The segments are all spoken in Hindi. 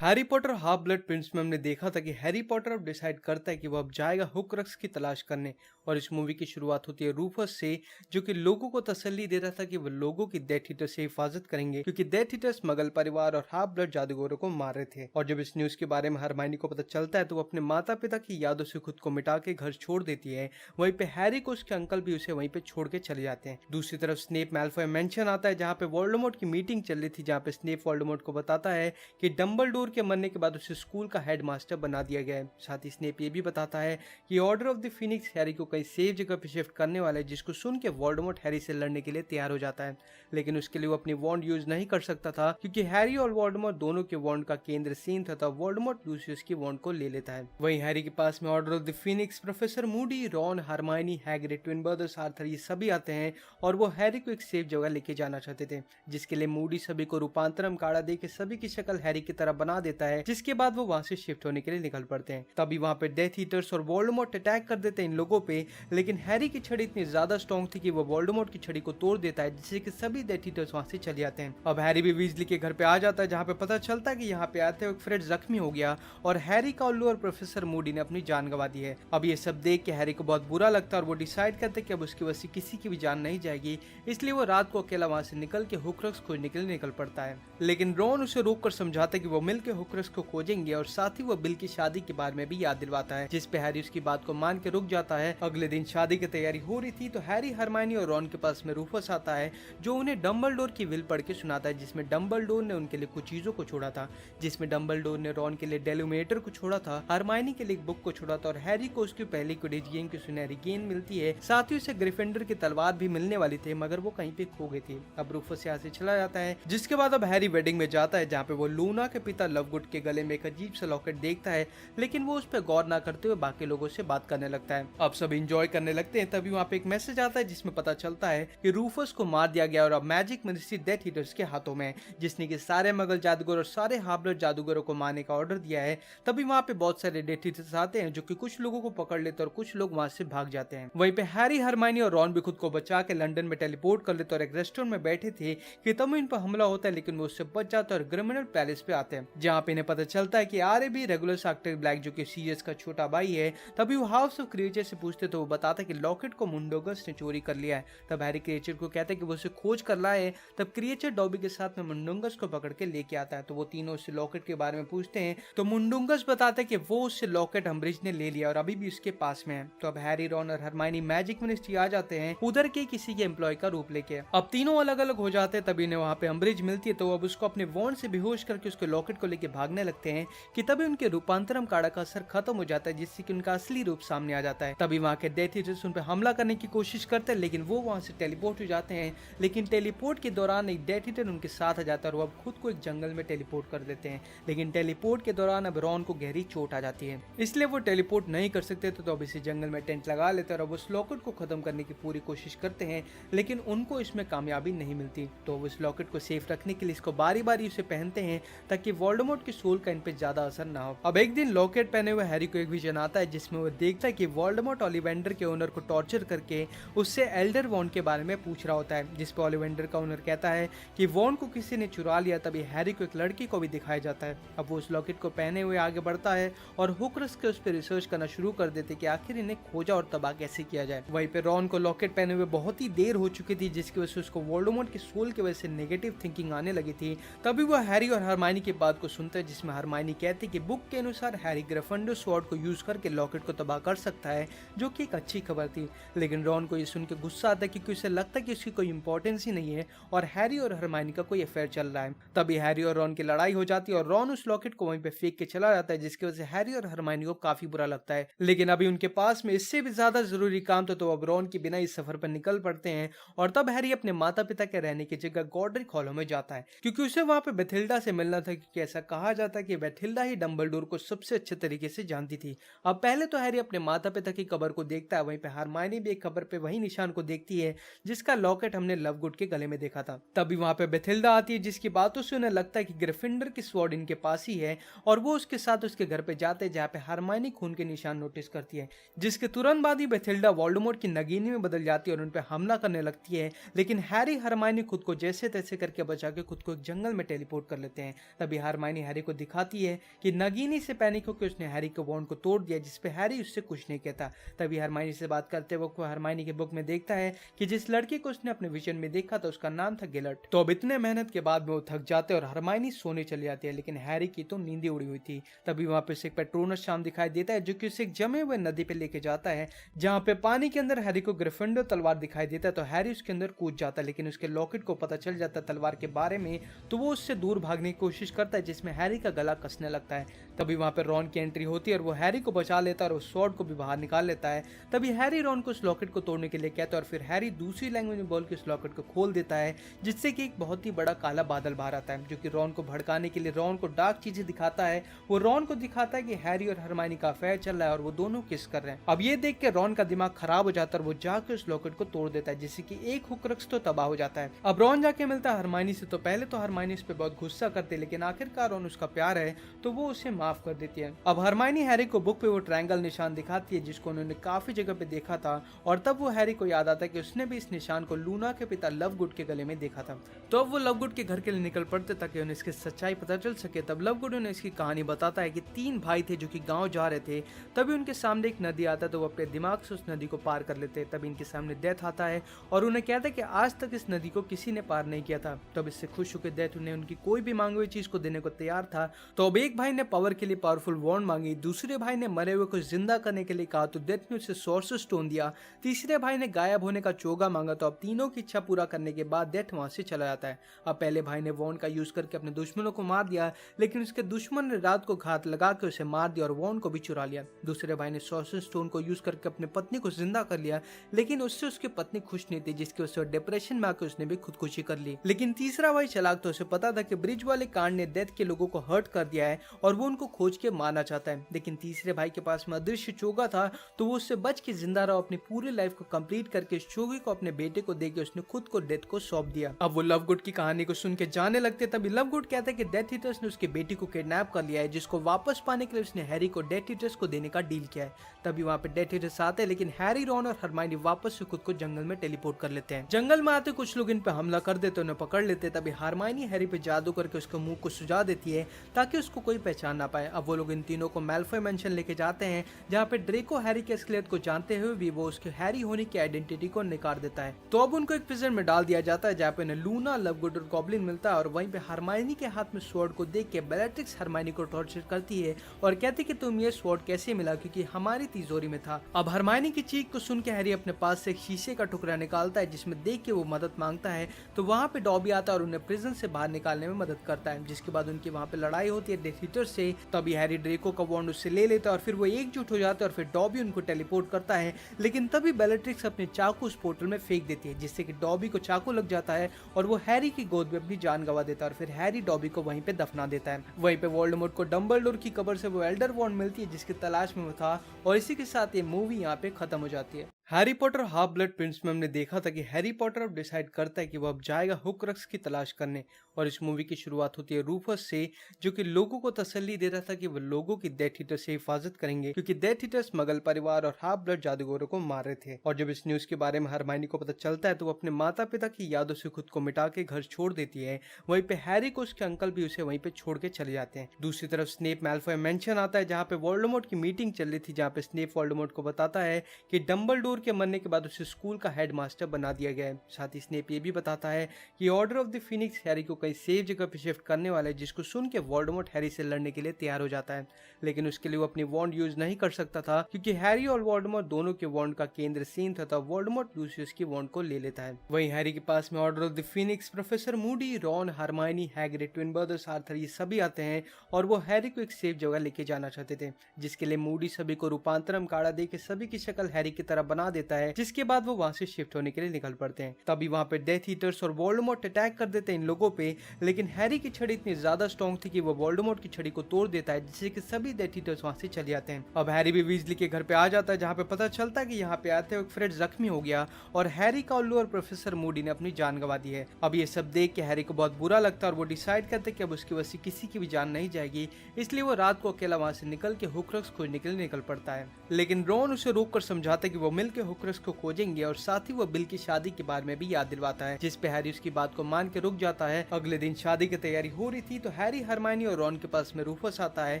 Harry Potter half blood Prince में हमने देखा था कि हैरी पॉटर अब डिसाइड करता है कि वो अब जाएगा हुक्रक्स की तलाश करने। और इस मूवी की शुरुआत होती है रूफस से, जो कि लोगों को तसल्ली दे रहा था कि वो लोगों की डेथ ईटर से हिफाजत करेंगे, क्योंकि डेथ ईटर स्मगल परिवार और हाफ ब्लड जादूगरों को मार रहे थे। और जब इस न्यूज के बारे में हरमाइनी को पता चलता है तो वो अपने माता पिता की यादों से खुद को मिटा के घर छोड़ देती है। वहीं पे हैरी को उसके अंकल भी उसे वहीं पे छोड़ के चले जाते हैं। दूसरी तरफ स्नेप मैल्फॉय मेंशन आता है, जहाँ पे वोल्डेमॉर्ट की मीटिंग चल रही थी, जहाँ पे स्नेप वोल्डेमॉर्ट को बताता है कि डंबलडोर के मरने के बाद उसे स्कूल का हेडमास्टर बना दिया गया है। साथ ही स्नेप ये भी बताता है कि order of the Phoenix Harry को कई सेफ जगह पे शिफ्ट करने वाला है, जिसको सुन के वोल्डेमॉर्ट हैरी से लड़ने के लिए तैयार हो जाता है। लेकिन उसके लिए वो अपनी वॉन्ड यूज नहीं कर सकता था, क्योंकि हैरी और वोल्डेमॉर्ट दोनों के वॉन्ड का केंद्र सेम था। वोल्डेमॉर्ट लूसियस की वॉन्ड को ले लेता है। वहीं हैरी के पास में order of the Phoenix, professor Moody, Ron, Hermione, Hagrid, twin brothers, Arthur, ये सभी आते हैं और वो हैरी को एक सेफ जगह लेके जाना चाहते थे, जिसके लिए मूडी सभी को रूपांतरम काढ़ा दे के सभी की शक्ल हैरी की तरह बना देता है, जिसके बाद वो वहां से शिफ्ट होने के लिए निकल पड़ते हैं। तभी वहां पे डेथ ईटर्स और वोल्डेमॉर्ट अटैक कर देते हैं इन लोगों पे, लेकिन हैरी की छड़ी इतनी ज्यादा स्ट्रॉन्ग थी कि वो वोल्डेमॉर्ट की छड़ी को तोड़ देता है, जिससे कि सभी डेथ ईटर्स वहां से चले जाते हैं। अब हैरी भी वीजली के घर पे आ जाता है, जहाँ पे पता चलता है कि यहाँ पे आते वक्त फ्रेड जख्मी हो गया और हैरी का उल्लू और प्रोफेसर मूडी ने अपनी जान गंवा दी है। अब ये सब देख के हैरी को बहुत बुरा लगता है और वो डिसाइड करते कि अब उसकी वजह से किसी की भी जान नहीं जाएगी, इसलिए वो रात को अकेला वहां से निकल के हुक्रक्स खोजने के लिए निकल पड़ता है। लेकिन रॉन उसे रोक कर समझाता है कि वो मिलकर हुक्रक्स को खोजेंगे, और साथ ही वो बिल की शादी के बारे में भी याद दिलवाता है, जिस पे हैरी उसकी बात को मान के रुक जाता है। अगले दिन शादी की तैयारी हो रही थी तो हैरी, हरमाइनी और रॉन के पास में रूफस आता है, जो उन्हें डंबलडोर की विल पढ़ के सुनाता है, जिसमें डंबलडोर ने उनके लिए कुछ चीजों को छोड़ा था, जिसमें डंबलडोर ने रॉन के लिए डेलुमिनेटर को छोड़ा था, हरमाइनी के लिए एक बुक को छोड़ा था, और हैरी को उसकी पहली क्विडिच गेम की सुनहरी गेंद मिलती है। साथ ही उसे ग्रिफिंडर की तलवार भी मिलने वाली थी, मगर वो कहीं पे खो गई थी। अब रूफस यहाँ से चला जाता है, जिसके बाद अब हैरी वेडिंग में जाता है, जहाँ पे वो लूना के पिता लवगुड के गले में एक अजीब सा लॉकेट देखता है, लेकिन वो उस पर गौर ना करते हुए बाकी लोगों से बात करने लगता है। अब सब एंजॉय करने लगते हैं, तभी वहाँ पे एक मैसेज आता है जिसमें पता चलता है कि रूफस को मार दिया गया और अब मैजिक मिनिस्ट्री डेथ ईटर्स के हाथों में, जिसने कि सारे मगल जादूगर और सारे हाफ ब्लड जादूगरों को मारने का ऑर्डर दिया है। तभी वहाँ पे बहुत सारे डेथ ईटर्स आते हैं, जो कि कुछ लोगों को पकड़ लेते हैं और कुछ लोग वहाँ से भाग जाते हैं। वहीं पे हैरी, हरमाइनी और रॉन भी खुद को बचा के लंदन में टेलीपोर्ट कर लेते और एक रेस्टोरेंट में बैठे थे कि तब इन पर हमला होता है, लेकिन वो उससे बच जाते और ग्रिमिनल पैलेस पे आते हैं, जहाँ पे इन्हें पता चलता है कि आरे भी रेगुलर एक्टर ब्लैक, जो कि सीरियस का छोटा भाई है। तभी वो हाउस ऑफ क्रिएचर से पूछते तो वो बताता है कि लॉकेट को मुंडोगस ने चोरी कर लिया है। तब हैरी क्रिएचर को कहता है कि वो उसे खोज कर लाए। तब क्रिएचर डॉबी के साथ में मुंडोगस को पकड़ के लेके आता है, तो वो तीनों उससे लॉकेट के बारे में पूछते हैं, तो मुंडोगस बताता है कि वो उससे लॉकेट अम्बरिज ने ले लिया और अभी भी उसके पास में है। तो अब हैरी, रॉन और हरमाइनी मैजिक मिनिस्ट्री आ जाते हैं, उधर के किसी के एम्प्लॉय का रूप लेके। अब तीनों अलग अलग हो जाते हैं, तभी इन्हें वहाँ पे अम्बरिज मिलती है, तो अब उसको अपने वॉन्ड से बेहोश करके उसके लॉकेट को लेके भागने लगते हैं कि तभी उनके रूपांतरम काढ़ा का असर खत्म हो जाता है, जिससे कि उनका असली रूप सामने आ जाता है। तभी वहाँ के डेथ ईटर्स उन पे हमला करने की कोशिश करते हैं, लेकिन वो वहाँ से टेलीपोर्ट हो जाते हैं। लेकिन टेलीपोर्ट के दौरान एक डेथ ईटर उनके साथ आ जाता है और वो अब खुद को एक जंगल में टेलीपोर्ट कर देते हैं। लेकिन टेलीपोर्ट के दौरान अब रॉन को गहरी चोट आ जाती है, इसलिए वो टेलीपोर्ट नहीं कर सकते, तो अब इसी जंगल में टेंट लगा लेते हैं और अब उस लॉकेट को खत्म करने की पूरी कोशिश करते हैं, लेकिन उनको इसमें कामयाबी नहीं मिलती। तो वो इस लॉकेट को सेफ रखने के लिए इसको बारी बारी उसे पहनते हैं, ताकि वोल्डेमॉर्ट की सोल का इन पे ज्यादा असर ना हो। अब एक दिन लॉकेट पहने हुए हैरी को एक विजन आता है, जिसमें वो देखता है कि वोल्डेमॉर्ट ओलिवेंडर के ओनर को टॉर्चर करके उससे एल्डर वॉन्ड के बारे में पूछ रहा होता है, जिस पे ओलिवेंडर का ओनर कहता है कि वॉन्ड को किसी ने चुरा लिया। तभी हैरी को एक लड़की को भी दिखाया जाता है। अब वो उस लॉकेट को पहने हुए आगे बढ़ता है और हुक्रक्स के उस पर रिसर्च करना शुरू कर देते कि आखिर इन्हें खोजा और तबाह कैसे किया जाए। वहीं पे रॉन को लॉकेट पहने हुए बहुत ही देर हो चुकी थी, जिसकी वजह से उसको वोल्डेमॉर्ट की सोल की वजह से नेगेटिव थिंकिंग आने लगी थी। तभी वो हैरी और हरमाइनी की बात को सुनता है, जिसमें हरमाइनी कहती है कि बुक के अनुसार हैरी ग्रिफिंडोर स्वॉर्ड को यूज करके लॉकेट को तबाह कर सकता है, जो कि एक अच्छी खबर थी। लेकिन रॉन को ये सुन के गुस्सा आता है, क्योंकि उसे लगता है कि उसकी कोई इंपॉर्टेंस ही नहीं है और हैरी और हरमाइनी का कोई अफेयर चल रहा है। तभी हैरी और रॉन की लड़ाई हो जाती है और रॉन उस लॉकेट को वहीं पे फेंक के चला जाता है, जिसकी वजह से हैरी और हरमाइनी को काफी बुरा लगता है। लेकिन अभी उनके पास में इससे भी ज्यादा जरूरी काम था, तो अब रॉन के बिना इस सफर पर निकल पड़ते हैं। और तब हैरी अपने माता पिता के रहने की जगह गॉडरिक हॉलो में जाता है, क्योंकि उसे वहां पे बेथिल्डा से मिलना था, क्योंकि ऐसा कहा जाता है कि बेथिल्डा ही डंबलडोर को सबसे अच्छे तरीके से जानती थी। अब पहले तो हैरी अपने माता पिता की कब्र को देखता है, वहीं पे हरमाइनी भी एक खबर पे वही निशान को देखती है जिसका लॉकेट हमने लवगुड के गले में देखा था। तभी वहां पे बेथिल्डा आती है जिसकी बातों से उन्हें लगता है कि ग्रिफिंडर की स्वॉर्ड इनके पास ही है और वो उसके साथ उसके घर पे जाते हैं जहाँ पे हरमाइनी खून के निशान नोटिस करती है। जिसके तुरंत बाद ही बेथिल्डा वोल्डेमॉर्ट की नगीनी में बदल जाती है और उन पे हमला करने लगती है, लेकिन हैरी हरमाइनी खुद को जैसे तैसे करके बचा के खुद को एक जंगल में टेलीपोर्ट कर लेते हैं। तभी हरमाइनी हैरी को दिखाती है कि नगीनी से पैनिक होकर उसने हैरी के वॉन्ड को तोड़ दिया, जिसपे हैरी उससे कुछ नहीं कहता। तभी हरमाइनी से बात करते वक्त वो हरमाइनी के बुक में देखता है कि जिस लड़के को उसने अपने विजन में देखा था उसका नाम था गिलर्ट। तो अब इतने मेहनत के बाद में वो थक जाते हैं और हरमाइनी सोने चली जाती है, लेकिन हैरी की तो नींदें उड़ी हुई थी। तभी वहां पे एक पेट्रोनस शाम दिखाई देता है जो कि उसे एक जमे हुए नदी पे लेके जाता है, जहाँ पे पानी के अंदर हैरी को ग्रिफिंडर तलवार दिखाई देता है। तो हैरी उसके अंदर कूद जाता है, लेकिन उसके लॉकेट को पता चल जाता है तलवार के बारे में, तो वो उससे दूर भागने की कोशिश करता है जिसमें हैरी का गला कसने लगता है। तभी वहां पे रॉन की एंट्री होती है और वो हैरी को बचा लेता है और उस स्वॉर्ड को भी बाहर निकाल लेता है। तभी हैरी रॉन को उस लॉकेट को तोड़ने के लिए कहता है और फिर हैरी दूसरी लैंग्वेज में बोल के उस लॉकेट को खोल देता है, जिससे कि एक बहुत ही बड़ा काला बादल बाहर आता है जो कि रॉन को भड़काने के लिए रॉन को डार्क चीजें दिखाता है। वो रॉन को दिखाता है कि हैरी और हरमाइनी का अफेयर चल रहा है और वो दोनों किस कर रहे हैं। अब ये देख के रॉन का दिमाग खराब हो जाता है और वो जाके उस लॉकेट को तोड़ देता है, जिससे कि एक हुक्रक्स तो तबाह हो जाता है। अब रॉन जाके मिलता है हरमाइनी से, तो पहले तो हरमाइनी इस पे बहुत गुस्सा करते हैं, लेकिन आखिरकार रॉन उसका प्यार है तो वो उसे माफ कर देती है। अब हरमाइनी हैरी को बुक पे वो ट्रायंगल निशान दिखाती है जिसको उन्होंने काफी जगह पे देखा था, और तब वो हैरी को याद आता है कि उसने भी इस निशान को लूना के पिता लवगुड के गले में देखा था। तो अब वो लवगुड के घर के लिए निकल पड़ते ताकि उन्हें इसकी सच्चाई पता चल सके। तब लवगुड उन्हें इसकी कहानी बताता है कि 3 भाई थे जो कि गांव जा रहे थे, तभी उनके सामने एक नदी आता है, तो वो अपने दिमाग से उस नदी को पार कर लेते हैं। तभी इनके सामने डेथ आता है और उन्हें कहता है कि आज तक इस नदी को किसी ने पार नहीं किया था। तब इससे खुश होकर डेथ उन्हें उनकी कोई भी मांगी हुई चीज को देने को तैयार था। तो अब एक भाई ने पावर के लिए पावरफुल वॉन्ड मांगी, दूसरे भाई ने मरे हुए को जिंदा करने के लिए कहा तो डेथ ने उसे सोर्सर स्टोन दिया, तीसरे भाई ने गायब होने का चोगा मांगा। तो अब तीनों की इच्छा पूरा करने के बाद डेथ वहां से चला जाता है। अब पहले भाई ने वॉन्ड का यूज करके अपने दुश्मनों को मार दिया, लेकिन उसके दुश्मन ने रात को घात लगा के उसे मार दिया और वॉन्ड को भी चुरा लिया। दूसरे भाई ने सोर्सर स्टोन को यूज करके अपनी पत्नी को जिंदा कर लिया, लेकिन उससे उसकी पत्नी खुश नहीं थी, जिसकी वजह से डिप्रेशन में आकर उसने भी खुदकुशी कर ली। लेकिन तीसरा भाई चालाक, तो उसे पता था कि ब्रिज वाले कांड ने डेथ के लोगों को हर्ट कर दिया है और वो उनको खोज के मारना चाहता है। लेकिन तीसरे भाई के पास में अदृश्य चोगा था, तो वो उससे बच के जिंदा रहा। अपनी पूरी लाइफ को कंप्लीट करके इस चोगे को अपने बेटे को देके उसने खुद को डेथ को सौंप दिया। अब वो लवगुड की कहानी को सुन के जाने लगते, तभी लवगुड कहता है कि डेथ ईटर्स ने उसकी बेटी को किडनैप कर लिया है, जिसको वापस पाने के लिए उसने हैरी को डेथ ईटर्स को देने का डील किया है। तभी वहां पे डेथ ईटर्स आते हैं, लेकिन हैरी, रॉन और हरमाइनी वापस से खुद को जंगल में टेलीपोर्ट कर लेते हैं। जंगल में आते कुछ लोग इन पे हमला कर देते, उन्हें पकड़ लेते। तभी हरमाइनी हैरी पे जादू करके उसके मुंह को सुझा देती है ताकि उसको कोई पहचान ना पाए। अब वो लोग इन तीनों को मैल्फॉय मेंशन लेके जाते हैं, जहाँ पे ड्रेको हैरी के एस्केलेट को जानते हुए भी वो उसके हैरी होने की आइडेंटिटी को निकाल देता है। तो अब उनको एक प्रिजन में डाल दिया जाता है, जहाँ पे उन्हें लूना, लवगुड और गॉब्लिन मिलता है, और वहीं पे हरमाइनी के हाथ में स्वॉर्ड को देख के बेलेट्रिक्स हरमाइनी को टॉर्चर करती है और कहती कि तुम ये स्वॉर्ड कैसे मिला, क्योंकि हमारी तिजोरी में था। अब हरमाइनी की चीख को सुन के हैरी अपने पास से एक शीशे का टुकड़ा निकालता है, जिसमें देख के वो मदद मांगता है। तो वहाँ पे डॉबी आता है और उन्हें प्रिजन से बाहर निकालने में मदद करता है, जिसके बाद उनकी वहाँ पे लड़ाई होती है डेथ ईटर्स से। तभी हैरी ड्रेको का वॉन्ड उससे ले लेता है और फिर वो एकजुट हो जाते हैं और फिर डॉबी उनको टेलीपोर्ट करता है। लेकिन तभी बेलेट्रिक्स अपने चाकू उस पोर्टल में फेंक देती है, जिससे कि डॉबी को चाकू लग जाता है और वो हैरी की गोद में अपनी जान गंवा देता है और फिर हैरी डॉबी को वहीं पे दफना देता है। वहीं पे वोल्डेमॉर्ट को डंबलडोर की कब्र से वो एल्डर वॉन्ड मिलती है जिसकी तलाश में वो था, और इसी के साथ ये मूवी यहाँ पे खत्म हो जाती है। Harry Potter half blood Prince में हमने देखा था कि हैरी पॉटर अब डिसाइड करता है कि वो अब जाएगा हुक्रक्स की तलाश करने, और इस मूवी की शुरुआत होती है रूफस से, जो कि लोगों को तसल्ली दे रहा था कि वो लोगों की डेथ ईटर से हिफाजत करेंगे, क्योंकि डेथ ईटर्स मगल परिवार और हाफ ब्लड जादूगरों को मार रहे थे। और जब इस न्यूज के बारे में हरमाइनी को पता चलता है तो वो अपने माता पिता की यादों से खुद को मिटा के घर छोड़ देती है। वहीं पे हैरी को उसके अंकल भी उसे वहीं पे छोड़ के चले जाते हैं। दूसरी तरफ स्नेप मैल्फॉय मेंशन आता है, जहाँ पे वोल्डेमॉर्ट की मीटिंग चल रही थी, जहाँ पे स्नेप वोल्डेमॉर्ट को बताता है कि डंबलडोर के मरने के बाद उसे स्कूल का हेडमास्टर बना दिया गया है। साथ ही स्नेप ये भी बताता है कि order of the Phoenix Harry को कई सेफ जगह पे शिफ्ट करने वाला है, जिसको सुन के वोल्डेमॉर्ट हैरी से लड़ने के लिए तैयार हो जाता है। लेकिन उसके लिए वो अपनी वॉन्ड यूज नहीं कर सकता था, क्योंकि हैरी और वोल्डेमॉर्ट दोनों के वॉन्ड का केंद्र सेम था। तब वोल्डेमॉर्ट लूसियस की वॉन्ड को ले लेता है। वहीं हैरी के पास में order of the Phoenix, professor Moody, Ron, Hermione, Hagrid, twin brothers, Arthur, ये सभी आते हैं और वो हैरी को एक सेफ जगह लेके जाना चाहते थे, जिसके लिए मूडी सभी को रूपांतरम काढ़ा दे के सभी की शक्ल हैरी की तरह बना देता है, जिसके बाद वो वहां से शिफ्ट होने के लिए निकल पड़ते हैं। तभी वहां पे डेथ ईटर्स और वोल्डेमॉर्ट अटैक कर देते हैं इन लोगों पे, लेकिन हैरी की छड़ी इतनी ज्यादा स्ट्रॉन्ग थी कि वो वोल्डेमॉर्ट की छड़ी को तोड़ देता है, जिससे कि सभी डेथ ईटर्स वहां से चले जाते हैं। अब हैरी भी वीजली के घर पे आ जाता है, जहाँ पे पता चलता है कि यहाँ पे आते वक्त फ्रेड जख्मी हो गया और हैरी का उल्लू और प्रोफेसर मूडी ने अपनी जान गंवा दी है। अब ये सब देख के हैरी को बहुत बुरा लगता है और वो डिसाइड करते कि अब उसकी वजह से किसी की भी जान नहीं जाएगी, इसलिए वो रात को अकेला वहां से निकल के हुक्रक्स खोजने के लिए निकल पड़ता है। लेकिन रॉन उसे रोक कर समझाता है कि वो मिल के हुक्रक्स को खोजेंगे और साथ ही वो बिल की शादी के बारे में भी याद दिलवाता है, जिस पे हैरी उसकी बात को मान के रुक जाता है। अगले दिन शादी की तैयारी हो रही थी तो हैरी, हरमाइनी और रॉन के पास में रूफस आता है,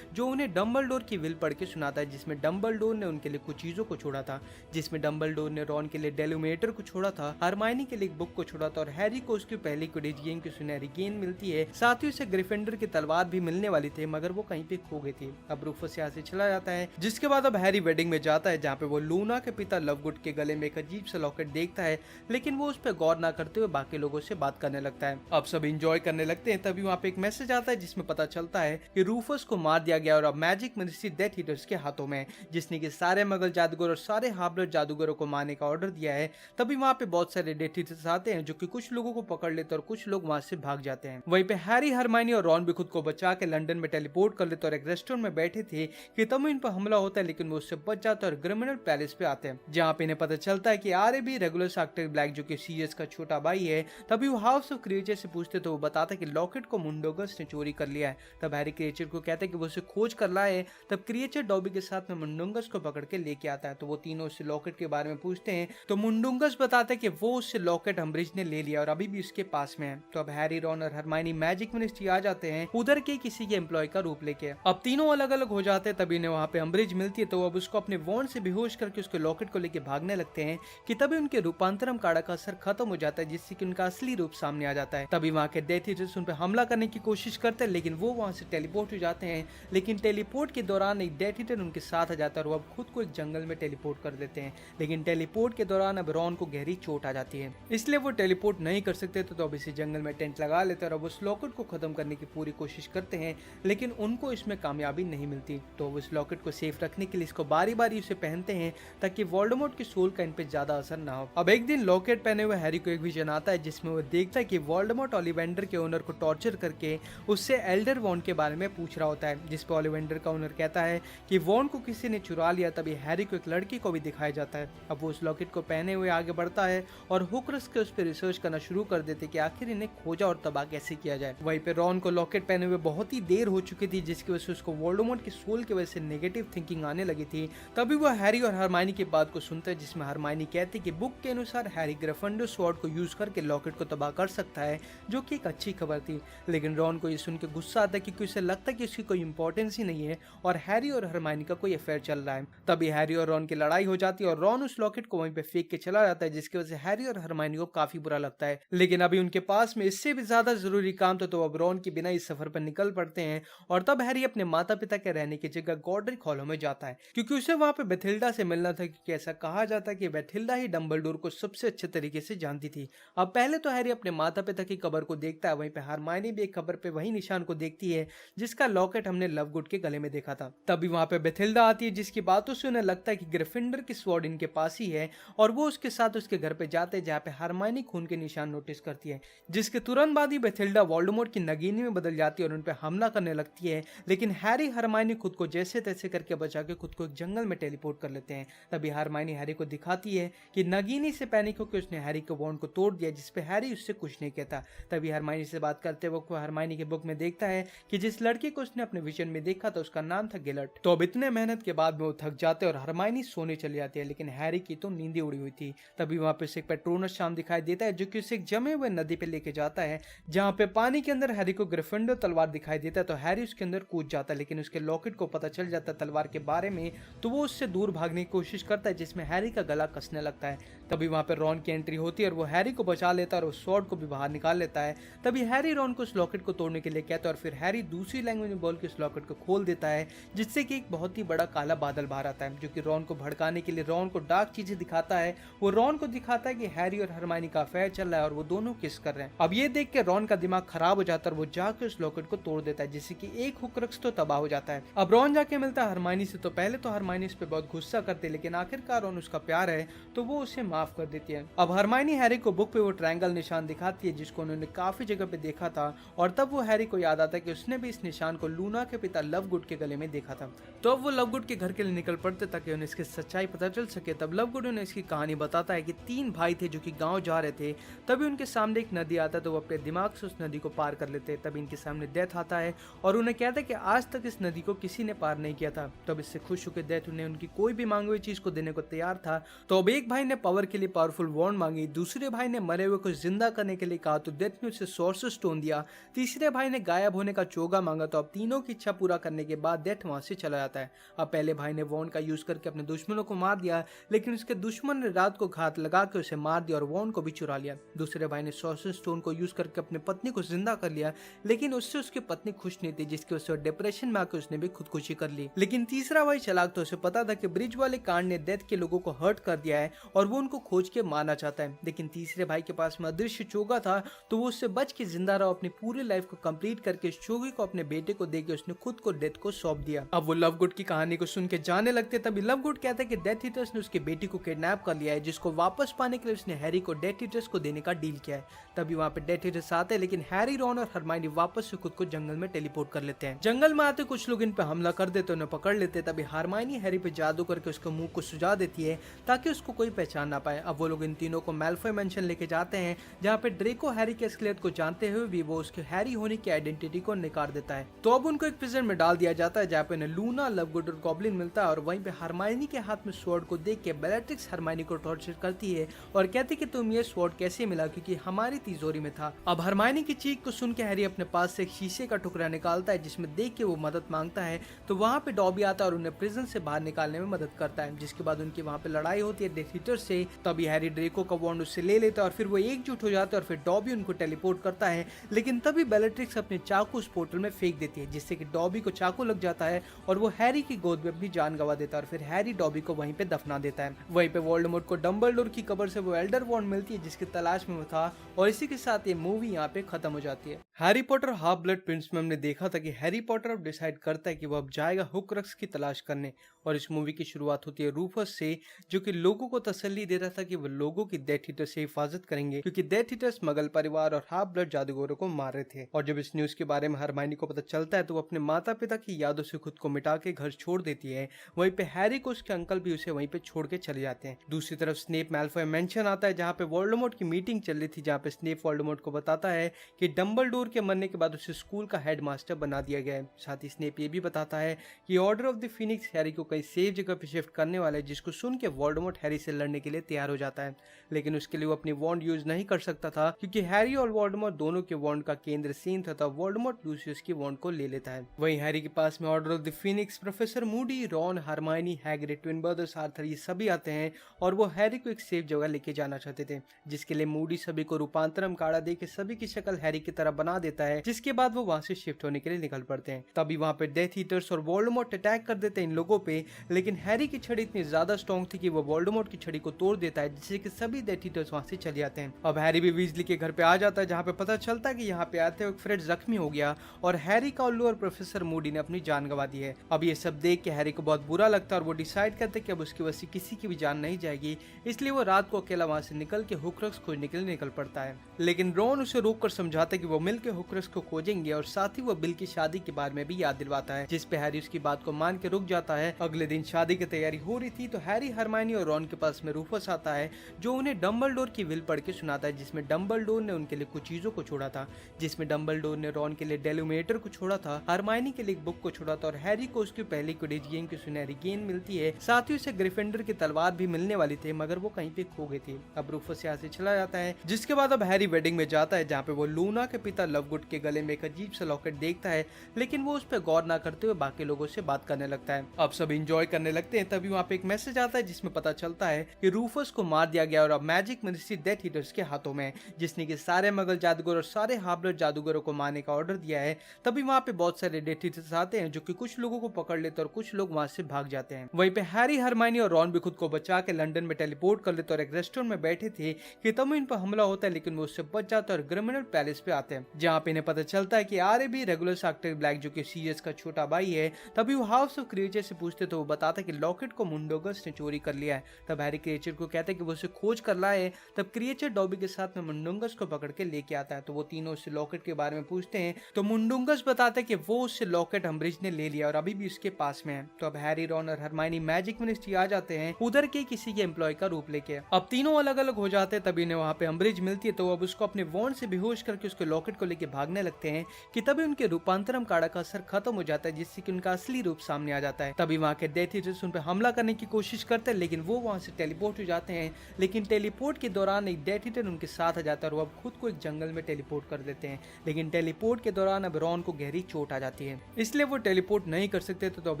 जो उन्हें डंबलडोर की विल पढ़ के सुनाता है, जिसमें डंबलडोर ने उनके लिए कुछ चीजों को छोड़ा था, जिसमें डंबलडोर ने रॉन के लिए डेलुमिनेटर को छोड़ा था, हरमाइनी के लिए एक बुक को छोड़ा था और हैरी को उसकी पहली क्विडिच गेम की सुनहरी गेंद मिलती है। साथ ही उसे ग्रिफिंडर की तलवार भी मिलने वाली थी, मगर वो कहीं पे खो गई थी। अब रूफस यहाँ से चला जाता है, जिसके बाद अब हैरी वेडिंग में जाता है, जहाँ पे वो लूना के पिता लवगुड के गले में एक अजीब सा लॉकेट देखता है, लेकिन वो उस पर गौर ना करते हुए बाकी लोगों से बात करने लगता है। अब सब इंजॉय करने लगते हैं, तभी वहाँ पे एक मैसेज आता है जिसमें पता चलता है कि रूफस को मार दिया गया और अब मैजिक मिनिस्ट्री डेथ ईटर्स के हाथों में, जिसने कि सारे मगल जादूगर और सारे हार्बर जादूगरों को मारने का ऑर्डर दिया है। तभी वहाँ पे बहुत सारे डेथ ईटर्स आते हैं, जो कि कुछ लोगों को पकड़ लेते हैं और कुछ लोग वहाँ से भाग जाते हैं। वहीं पे हैरी, हरमाइनी और रॉन भी खुद को बचा के लंदन में टेलीपोर्ट कर लेते और एक रेस्टोरेंट में बैठे थे कि तब इन पर हमला होता है, लेकिन वो उससे बच जाते और ग्रिमिनल पैलेस पे आते हैं, जहाँ पे इन्हें पता चलता है कि आरे भी रेगुलर एक्टर ब्लैक, जो कि सीरियस का छोटा भाई है। तभी वो हाउस ऑफ क्रिएचर से पूछते तो वो बताता है कि लॉकेट को मुंडोगस ने चोरी कर लिया है। तब हैरी क्रिएचर को कहता है कि वो उसे खोज कर लाए। तब क्रिएचर डॉबी के साथ में मुंडोगस को पकड़ के लेके आता है, तो वो तीनों उससे लॉकेट के बारे में पूछते हैं, तो मुंडोगस बताता है कि वो उससे लॉकेट अम्ब्रिज ने ले लिया और अभी भी उसके पास में है। तो अब हैरी, रॉन और हरमाइनी मैजिक मिनिस्ट्री आ जाते हैं, उधर के किसी के एम्प्लॉय का रूप लेके। अब तीनों अलग अलग हो जाते हैं, तभी इन्हें वहाँ पे अम्ब्रिज मिलती है, तो अब उसको अपने वॉन्ड से बेहोश करके उसके लॉकेट को लेके भागने लगते हैं कि तभी उनके रूपांतरम काढ़ा का असर खत्म हो जाता है, जिससे कि उनका असली रूप सामने आ जाता है। तभी वहाँ के डेथ ईटर्स उन पे हमला करने की कोशिश करते हैं, लेकिन वो वहाँ से टेलीपोर्ट हो जाते हैं। लेकिन टेलीपोर्ट के दौरान एक डेथ ईटर उनके साथ आ जाता है और वो अब खुद को एक जंगल में टेलीपोर्ट कर देते हैं। लेकिन टेलीपोर्ट के दौरान अब रॉन को गहरी चोट आ जाती है, इसलिए वो टेलीपोर्ट नहीं कर सकते, तो अब इसी जंगल में टेंट लगा लेते हैं और अब उस लॉकेट को खत्म करने की पूरी कोशिश करते हैं, लेकिन उनको इसमें कामयाबी नहीं मिलती। तो वो इस लॉकेट को सेफ रखने के लिए इसको बारी बारी उसे पहनते हैं, ताकि वोल्डेमॉर्ट की सोल का इन पे ज्यादा असर ना हो। अब एक दिन लॉकेट पहने हुए हैरी को एक विजन आता है, जिसमें वो देखता है कि वोल्डेमॉर्ट ओलिवेंडर के ओनर को टॉर्चर करके उससे एल्डर वॉन्ड के बारे में पूछ रहा होता है, जिस पर ओलिवेंडर का ओनर कहता है कि वॉन्ड को किसी ने चुरा लिया। तभी हैरी को एक लड़की को भी दिखाया जाता है। अब वो उस लॉकेट को पहने हुए आगे बढ़ता है और हुक्रक्स के उस पर रिसर्च करना शुरू कर देते कि आखिर इन्हें खोजा और तबाह कैसे किया जाए। वहीं पे रॉन को लॉकेट पहने हुए बहुत ही देर हो चुकी थी, जिसकी वजह से उसको वोल्डेमॉर्ट की सोल की वजह से नेगेटिव थिंकिंग आने लगी थी। तभी वो हैरी और हरमाइनी की बात को सुनता है, जिसमें हरमाइनी कहती कि बुक के अनुसार हैरी ग्रिफिंडोर स्वॉर्ड को यूज करके लॉकेट को तबाह कर सकता है, जो कि एक अच्छी खबर थी। लेकिन रॉन को ये सुन के गुस्सा आता है, क्योंकि उसे लगता है कि उसकी कोई इंपॉर्टेंस ही नहीं है और हैरी और हरमाइनी का कोई अफेयर चल रहा है। तभी हैरी और रॉन की लड़ाई हो जाती है और रॉन उस लॉकेट को वहीं पे फेंक के चला जाता है, जिसकी वजह से हैरी और हरमाइनी को काफी बुरा लगता है। लेकिन अभी उनके पास में इससे भी ज्यादा जरूरी काम था, तो अब रॉन के बिना इस सफर पर निकल पड़ते हैं। और तब हैरी अपने माता पिता के रहने की जगह गॉडरिक हॉलो में जाता है, क्योंकि उसे वहां पे बेथिल्डा से मिलना था, क्योंकि ऐसा कहा जाता है कि बेथिल्डा ही डंबलडोर को सबसे अच्छे तरीके से जानती थी। अब पहले तो हैरी अपने माता पिता की कब्र को देखता है, वहीं पे हरमाइनी भी एक कब्र पे वही निशान को देखती है जिसका लॉकेट हमने लवगुड के गले में देखा था। तभी वहां पे बेथिल्डा आती है, जिसकी बातों से उन्हें लगता है कि ग्रिफिंडर की स्वॉर्ड इनके पास ही है, और वो उसके साथ उसके घर पे जाते हैं, जहाँ पे हरमाइनी खून के निशान नोटिस करती है, जिसके तुरंत बाद ही बेथिल्डा वोल्डेमॉर्ट की नगीनी में बदल जाती है और उन पे हमला करने लगती है। लेकिन हैरी, हरमाइनी खुद को जैसे तैसे करके बचा के खुद को एक जंगल में टेलीपोर्ट कर लेते हैं। तभी हरमाइनी हैरी को दिखाती है कि नगीनी से पैनिक होकर उसने हैरी के वॉन्ड को तोड़ दिया, जिसपे हैरी उससे कुछ नहीं कहता। तभी हरमाइनी से बात करते वक्त वो हरमाइनी के बुक में देखता है कि जिस लड़की को उसने अपने विजन में देखा था उसका नाम था गिलट। तो अब इतने मेहनत के बाद में वो थक जाते और हरमाइनी सोने चली जाती है, लेकिन हैरी की तो नींदें उड़ी हुई थी। तभी वहां पे एक पेट्रोनस शाम दिखाई देता है, जो कि उसे एक जमे हुए नदी पे लेके जाता है, जहाँ पे पानी के अंदर हैरी को ग्रिफिंडोर तलवार दिखाई देता है। तो हैरी उसके अंदर कूद जाता है, लेकिन उसके लॉकेट को पता चल जाता है तलवार के बारे में, तो वो उससे दूर भागने की कोशिश करता है, जिसमें हैरी का गला कसने लगता है। तभी वहां पे रॉन की एंट्री होती है और वो हैरी को बचा लेता है और उस स्वॉर्ड को भी बाहर निकाल लेता है। तभी हैरी रॉन को उस लॉकेट को तोड़ने के लिए कहता है और फिर हैरी दूसरी लैंग्वेज में बोल के उस लॉकेट को खोल देता है, जिससे कि एक बहुत ही बड़ा काला बादल बाहर आता है, जो कि रॉन को भड़काने के लिए रॉन को डार्क चीजें दिखाता है। वो रॉन को दिखाता है कि हैरी और हरमाइनी का अफेयर चल रहा है और वो दोनों किस कर रहे हैं। अब ये देख के रॉन का दिमाग खराब हो जाता है और वो जाके उस लॉकेट को तोड़ देता है, जिससे कि एक हुक्रक्स तो तबाह हो जाता है। अब रॉन जाके मिलता है हरमाइनी से, तो पहले तो हरमाइनी इस पे बहुत गुस्सा करते, लेकिन आखिरकार रॉन उसका प्यार है तो वो उसे माफ कर देती है। अब हरमाइनी हैरी को बुक पे वो ट्रायंगल निशान दिखाती है, जिसको उन्होंने काफी जगह पे देखा था और तब वो हैरी को याद आता है कि उसने भी इस निशान को लूना के पिता लवगुड के गले में देखा था। तो अब वो लवगुड के घर के लिए निकल पड़ते ताकि उन्हें इसकी सच्चाई पता चल सके। तब लवगुड उन्हें इसकी कहानी बताता है कि 3 भाई थे जो कि गांव जा रहे थे, तभी उनके सामने एक नदी आता है, तो वो अपने दिमाग से उस नदी को पार कर लेते हैं। तभी इनके सामने डेथ आता है और उन्हें कहता है कि आज तक इस नदी को किसी ने पार नहीं किया था। तब इससे खुश होकर डेथ उन्हें उनकी कोई भी मांगी हुई चीज को देने को तैयार था। तो अब एक भाई ने पावर के लिए पावरफुल वॉन्ड मांगी, दूसरे भाई ने मरे हुए को जिंदा करने के लिए कहा तो डेथ ने उसे सोर्सर स्टोन दिया, तीसरे भाई ने गायब होने का चोगा मांगा। तो अब तीनों की इच्छा पूरा करने के बाद डेथ वहां से चला जाता है। अब पहले भाई ने वॉन्ड का यूज करके अपने दुश्मनों को मार दिया, लेकिन उसके दुश्मन ने रात को घात लगा के उसे मार दिया और वॉन्ड को भी चुरा लिया। दूसरे भाई ने सोर्सर स्टोन को यूज करके अपनी पत्नी को जिंदा कर लिया, लेकिन उससे उसकी पत्नी खुश नहीं थी, जिसकी वजह से डिप्रेशन में आकर उसने भी खुदकुशी कर ली। लेकिन तीसरा भाई चालाक तो उसे पता था कि ब्रिज वाले कांड ने डेथ के लोगों को हर्ट कर दिया है और वो उनको खोज के मारना चाहता है। लेकिन तीसरे भाई के पास में अदृश्य चोगा था, तो वो उससे बच के जिंदा रहा। अपनी पूरी लाइफ को कंप्लीट करके इस चोगे को अपने बेटे को देके उसने खुद को डेथ को सौंप दिया। अब वो लवगुड की कहानी को सुन के जाने लगते, तभी लवगुड कहता है कि डेथ ईटर्स ने उसकी बेटी को किडनैप कर लिया है, जिसको वापस पाने के लिए उसने हैरी को डेथ ईटर्स को देने का डील किया है। तभी वहाँ पे डेथ ईटर्स आते हैं, लेकिन हैरी, रॉन और हरमाइनी वापस से खुद को जंगल में टेलीपोर्ट कर लेते हैं। जंगल में आते कुछ लोग इन पे हमला कर देते, उन्हें पकड़ लेते। तभी हरमाइनी हैरी पे जादू करके उसके मुंह को सुझा देती है ताकि उसको कोई पहचान ना पाए। अब वो लोग इन तीनों को मैल्फॉय मेंशन लेके जाते हैं, जहाँ पे ड्रेको हैरी के एस्केलेट को जानते हुए भी वो उसके हैरी होने की आइडेंटिटी को निकाल देता है। तो अब उनको एक प्रिजन में डाल दिया जाता है, जहाँ पे उन्हें लूना, लवगुड और गॉब्लिन मिलता है। और वहीं पे हरमाइनी के हाथ में स्वॉर्ड को देख के बेलेट्रिक्स हरमाइनी को टॉर्चर करती है और कहती कि तुम ये स्वॉर्ड कैसे मिला, क्योंकि हमारी तिजोरी में था। अब हरमाइनी की चीख को सुन के हैरी अपने पास से एक शीशे का टुकड़ा निकालता है, जिसमें देख के वो मदद मांगता है। तो वहाँ पे डॉबी आता है और उन्हें प्रिजन से बाहर निकालने में मदद करता है, जिसके बाद उनकी वहाँ पे लड़ाई होती है डेथ ईटर्स से। तभी हैरी ड्रेको का वॉन्ड उससे ले लेता है और फिर वो एकजुट हो जाते हैं और फिर डॉबी उनको टेलीपोर्ट करता है। लेकिन तभी बेलेट्रिक्स अपने चाकू उस पोर्टल में फेंक देती है, जिससे कि डॉबी को चाकू लग जाता है और वो हैरी की गोद में अपनी जान गंवा देता है और फिर हैरी डॉबी को वहीं पे दफना देता है। वहीं पे वोल्डेमॉर्ट को डंबलडोर की कब्र से वो एल्डर वॉन्ड मिलती है, जिसकी तलाश में वो था। और इसी के साथ ये मूवी यहाँ पे खत्म हो जाती है। Harry Potter half blood Prince में हमने देखा था कि हैरी पॉटर अब डिसाइड करता है कि वो अब जाएगा हुक्रक्स की तलाश करने, और इस मूवी की शुरुआत होती है रूफस से, जो कि लोगों को तसल्ली दे रहा था कि वो लोगों की डेथ ईटर से हिफाजत करेंगे, क्योंकि डेथ ईटर्स मगल परिवार और हाफ ब्लड जादूगरों को मार रहे थे। और जब इस न्यूज के बारे में हरमाइनी को पता चलता है, तो वो अपने माता पिता की यादों से खुद को मिटा के घर छोड़ देती है। वहीं पे हैरी को उसके अंकल भी उसे वहीं पे छोड़ के चले जाते हैं। दूसरी तरफ स्नेप मैल्फॉय मेंशन आता है, जहाँ पे वोल्डेमॉर्ट की मीटिंग चल रही थी, जहाँ पे स्नेप वोल्डेमॉर्ट को बताता है कि डंबलडोर के मरने के बाद उसे स्कूल का हेडमास्टर बना दिया गया है। साथ ही स्नेप ये भी बताता है कि order of the Phoenix Harry को कहीं सेफ जगह पे शिफ्ट करने वाला है, जिसको सुन के वोल्डेमॉर्ट हैरी से लड़ने के लिए तैयार हो जाता है। लेकिन उसके लिए वो अपनी वॉन्ड यूज नहीं कर सकता था, क्योंकि हैरी और वोल्डेमॉर्ट दोनों के वॉन्ड का केंद्र सीन था। वोल्डेमॉर्ट लूसियस की वॉन्ड को ले लेता है। वहीं हैरी के पास में order of the Phoenix, professor Moody, Ron, Hermione, Hagrid, twin brothers, Arthur, ये सभी आते हैं और वो हैरी को एक सेफ जगह लेके जाना चाहते थे, जिसके लिए मूडी सभी को रूपांतरम काढ़ा दे के सभी की शक्ल हैरी की तरह बना देता है, जिसके बाद वो वहां से शिफ्ट होने के लिए निकल पड़ते हैं। तभी वहां पे डेथ ईटर्स और वोल्डेमॉर्ट अटैक कर देते हैं इन लोगों पे, लेकिन हैरी की छड़ी इतनी ज्यादा स्ट्रॉन्ग थी कि वो वोल्डेमॉर्ट की छड़ी को तोड़ देता है, जिससे कि सभी डेथ ईटर्स वहां से चले जाते हैं। अब हैरी भी वीजली के घर पे आ जाता है, जहाँ पे पता चलता है कि यहाँ पे आते हुए फ्रेड जख्मी हो गया और हैरी का उल्लू और प्रोफेसर मूडी ने अपनी जान गंवा दी है। अब ये सब देख के हैरी को बहुत बुरा लगता है और वो डिसाइड करते हैं कि अब उसकी वजह से किसी की भी जान नहीं जाएगी, इसलिए वो रात को अकेला वहां से निकल के हुक्रक्स खोजने के लिए निकल पड़ता है। लेकिन रॉन उसे रोक कर समझाता है कि वो मिल के हुक्रक्स को खोजेंगे, और साथ ही वो बिल की शादी के बारे में भी याद दिलवाता है, जिस पे हैरी उसकी बात को मान के रुक जाता है। अगले दिन शादी की तैयारी हो रही थी, तो हैरी, हरमाइनी और रॉन के पास में रूफस आता है, जो उन्हें डंबलडोर की विल पढ़ के सुनाता है, जिसमें डंबलडोर ने उनके लिए कुछ चीजों को छोड़ा था, जिसमें डंबलडोर ने रॉन के लिए डेलुमिनेटर को छोड़ा था, हरमाइनी के लिए एक बुक को छोड़ा था, और हैरी को उसकी पहली क्विडिच गेम की सुनहरी गेंद मिलती है। साथ ही उसे ग्रिफिंडर की तलवार भी मिलने वाली थी, मगर वो कहीं पे खो गई थी। अब रूफस यहाँ से चला जाता है, जिसके बाद अब हैरी वेडिंग में जाता है, जहाँ पे वो लूना के पिता लवगुड के गले में एक अजीब सा लॉकेट देखता है, लेकिन वो उस पर गौर ना करते हुए बाकी लोगों से बात करने लगता है। अब सब इंजॉय करने लगते हैं, तभी वहाँ पे एक मैसेज आता है, जिसमें पता चलता है कि रूफस को मार दिया गया और अब मैजिक मिनिस्ट्री डेथ ईटर्स के हाथों में, जिसने कि सारे मगल जादूगर और सारे हाफ ब्लड जादूगरों को मारने का ऑर्डर दिया है। तभी वहाँ पे बहुत सारे डेथ ईटर्स आते हैं, जो कि कुछ लोगों को पकड़ लेते हैं और कुछ लोग वहाँ से भाग जाते हैं। वहीं पे हैरी, हरमाइनी और रॉन भी खुद को बचा के लंदन में टेलीपोर्ट कर लेते और एक रेस्टोरेंट में बैठे थे कि तब इन पर हमला होता है, लेकिन वो उससे बच जाते हैं और क्रिमिनल पैलेस पे आते हैं, जहाँ पे इन्हें पता चलता है कि आरे भी रेगुलर एक्टर ब्लैक, जो कि सीरियस का छोटा भाई है। तभी वो हाउस ऑफ क्रिएचर से पूछते तो वो बताता है कि लॉकेट को मुंडोगस ने चोरी कर लिया है। तब हैरी क्रिएचर को कहते हैं कि वो उसे खोज कर लाए। तब क्रिएचर डॉबी के साथ में मुंडोगस को पकड़ के लेके आता है। तो वो तीनों उससे लॉकेट के बारे में पूछते हैं तो मुंडुंगस बताता है कि वो उससे लॉकेट अम्ब्रिज ने ले लिया और अभी भी उसके पास में है। तो अब हैरी, रॉन और हरमाइनी मैजिक मिनिस्ट्री आ जाते हैं उधर के किसी के एम्प्लॉय का रूप लेके। अब तीनों अलग अलग हो जाते हैं। तभी इन्हें वहाँ पे अम्ब्रिज मिलती है। तो अब उसको अपने वॉन्ड से बेहोश करके उसके लॉकेट को लेके भागने लगते हैं कि तभी उनके रूपांतरम काढ़ा का असर खत्म हो जाता है, जिससे कि उनका असली रूप सामने आ जाता है। तभी वहाँ के डेथ ईटर्स उन पे हमला करने की कोशिश करते हैं, लेकिन वो वहाँ से टेलीपोर्ट हो जाते हैं। लेकिन टेलीपोर्ट के दौरान एक डेथ ईटर उनके साथ आ जाता है और वो अब खुद को एक जंगल में टेलीपोर्ट कर देते हैं। लेकिन टेलीपोर्ट के दौरान अब रॉन को गहरी चोट आ जाती है, इसलिए वो टेलीपोर्ट नहीं कर सकते। तो अब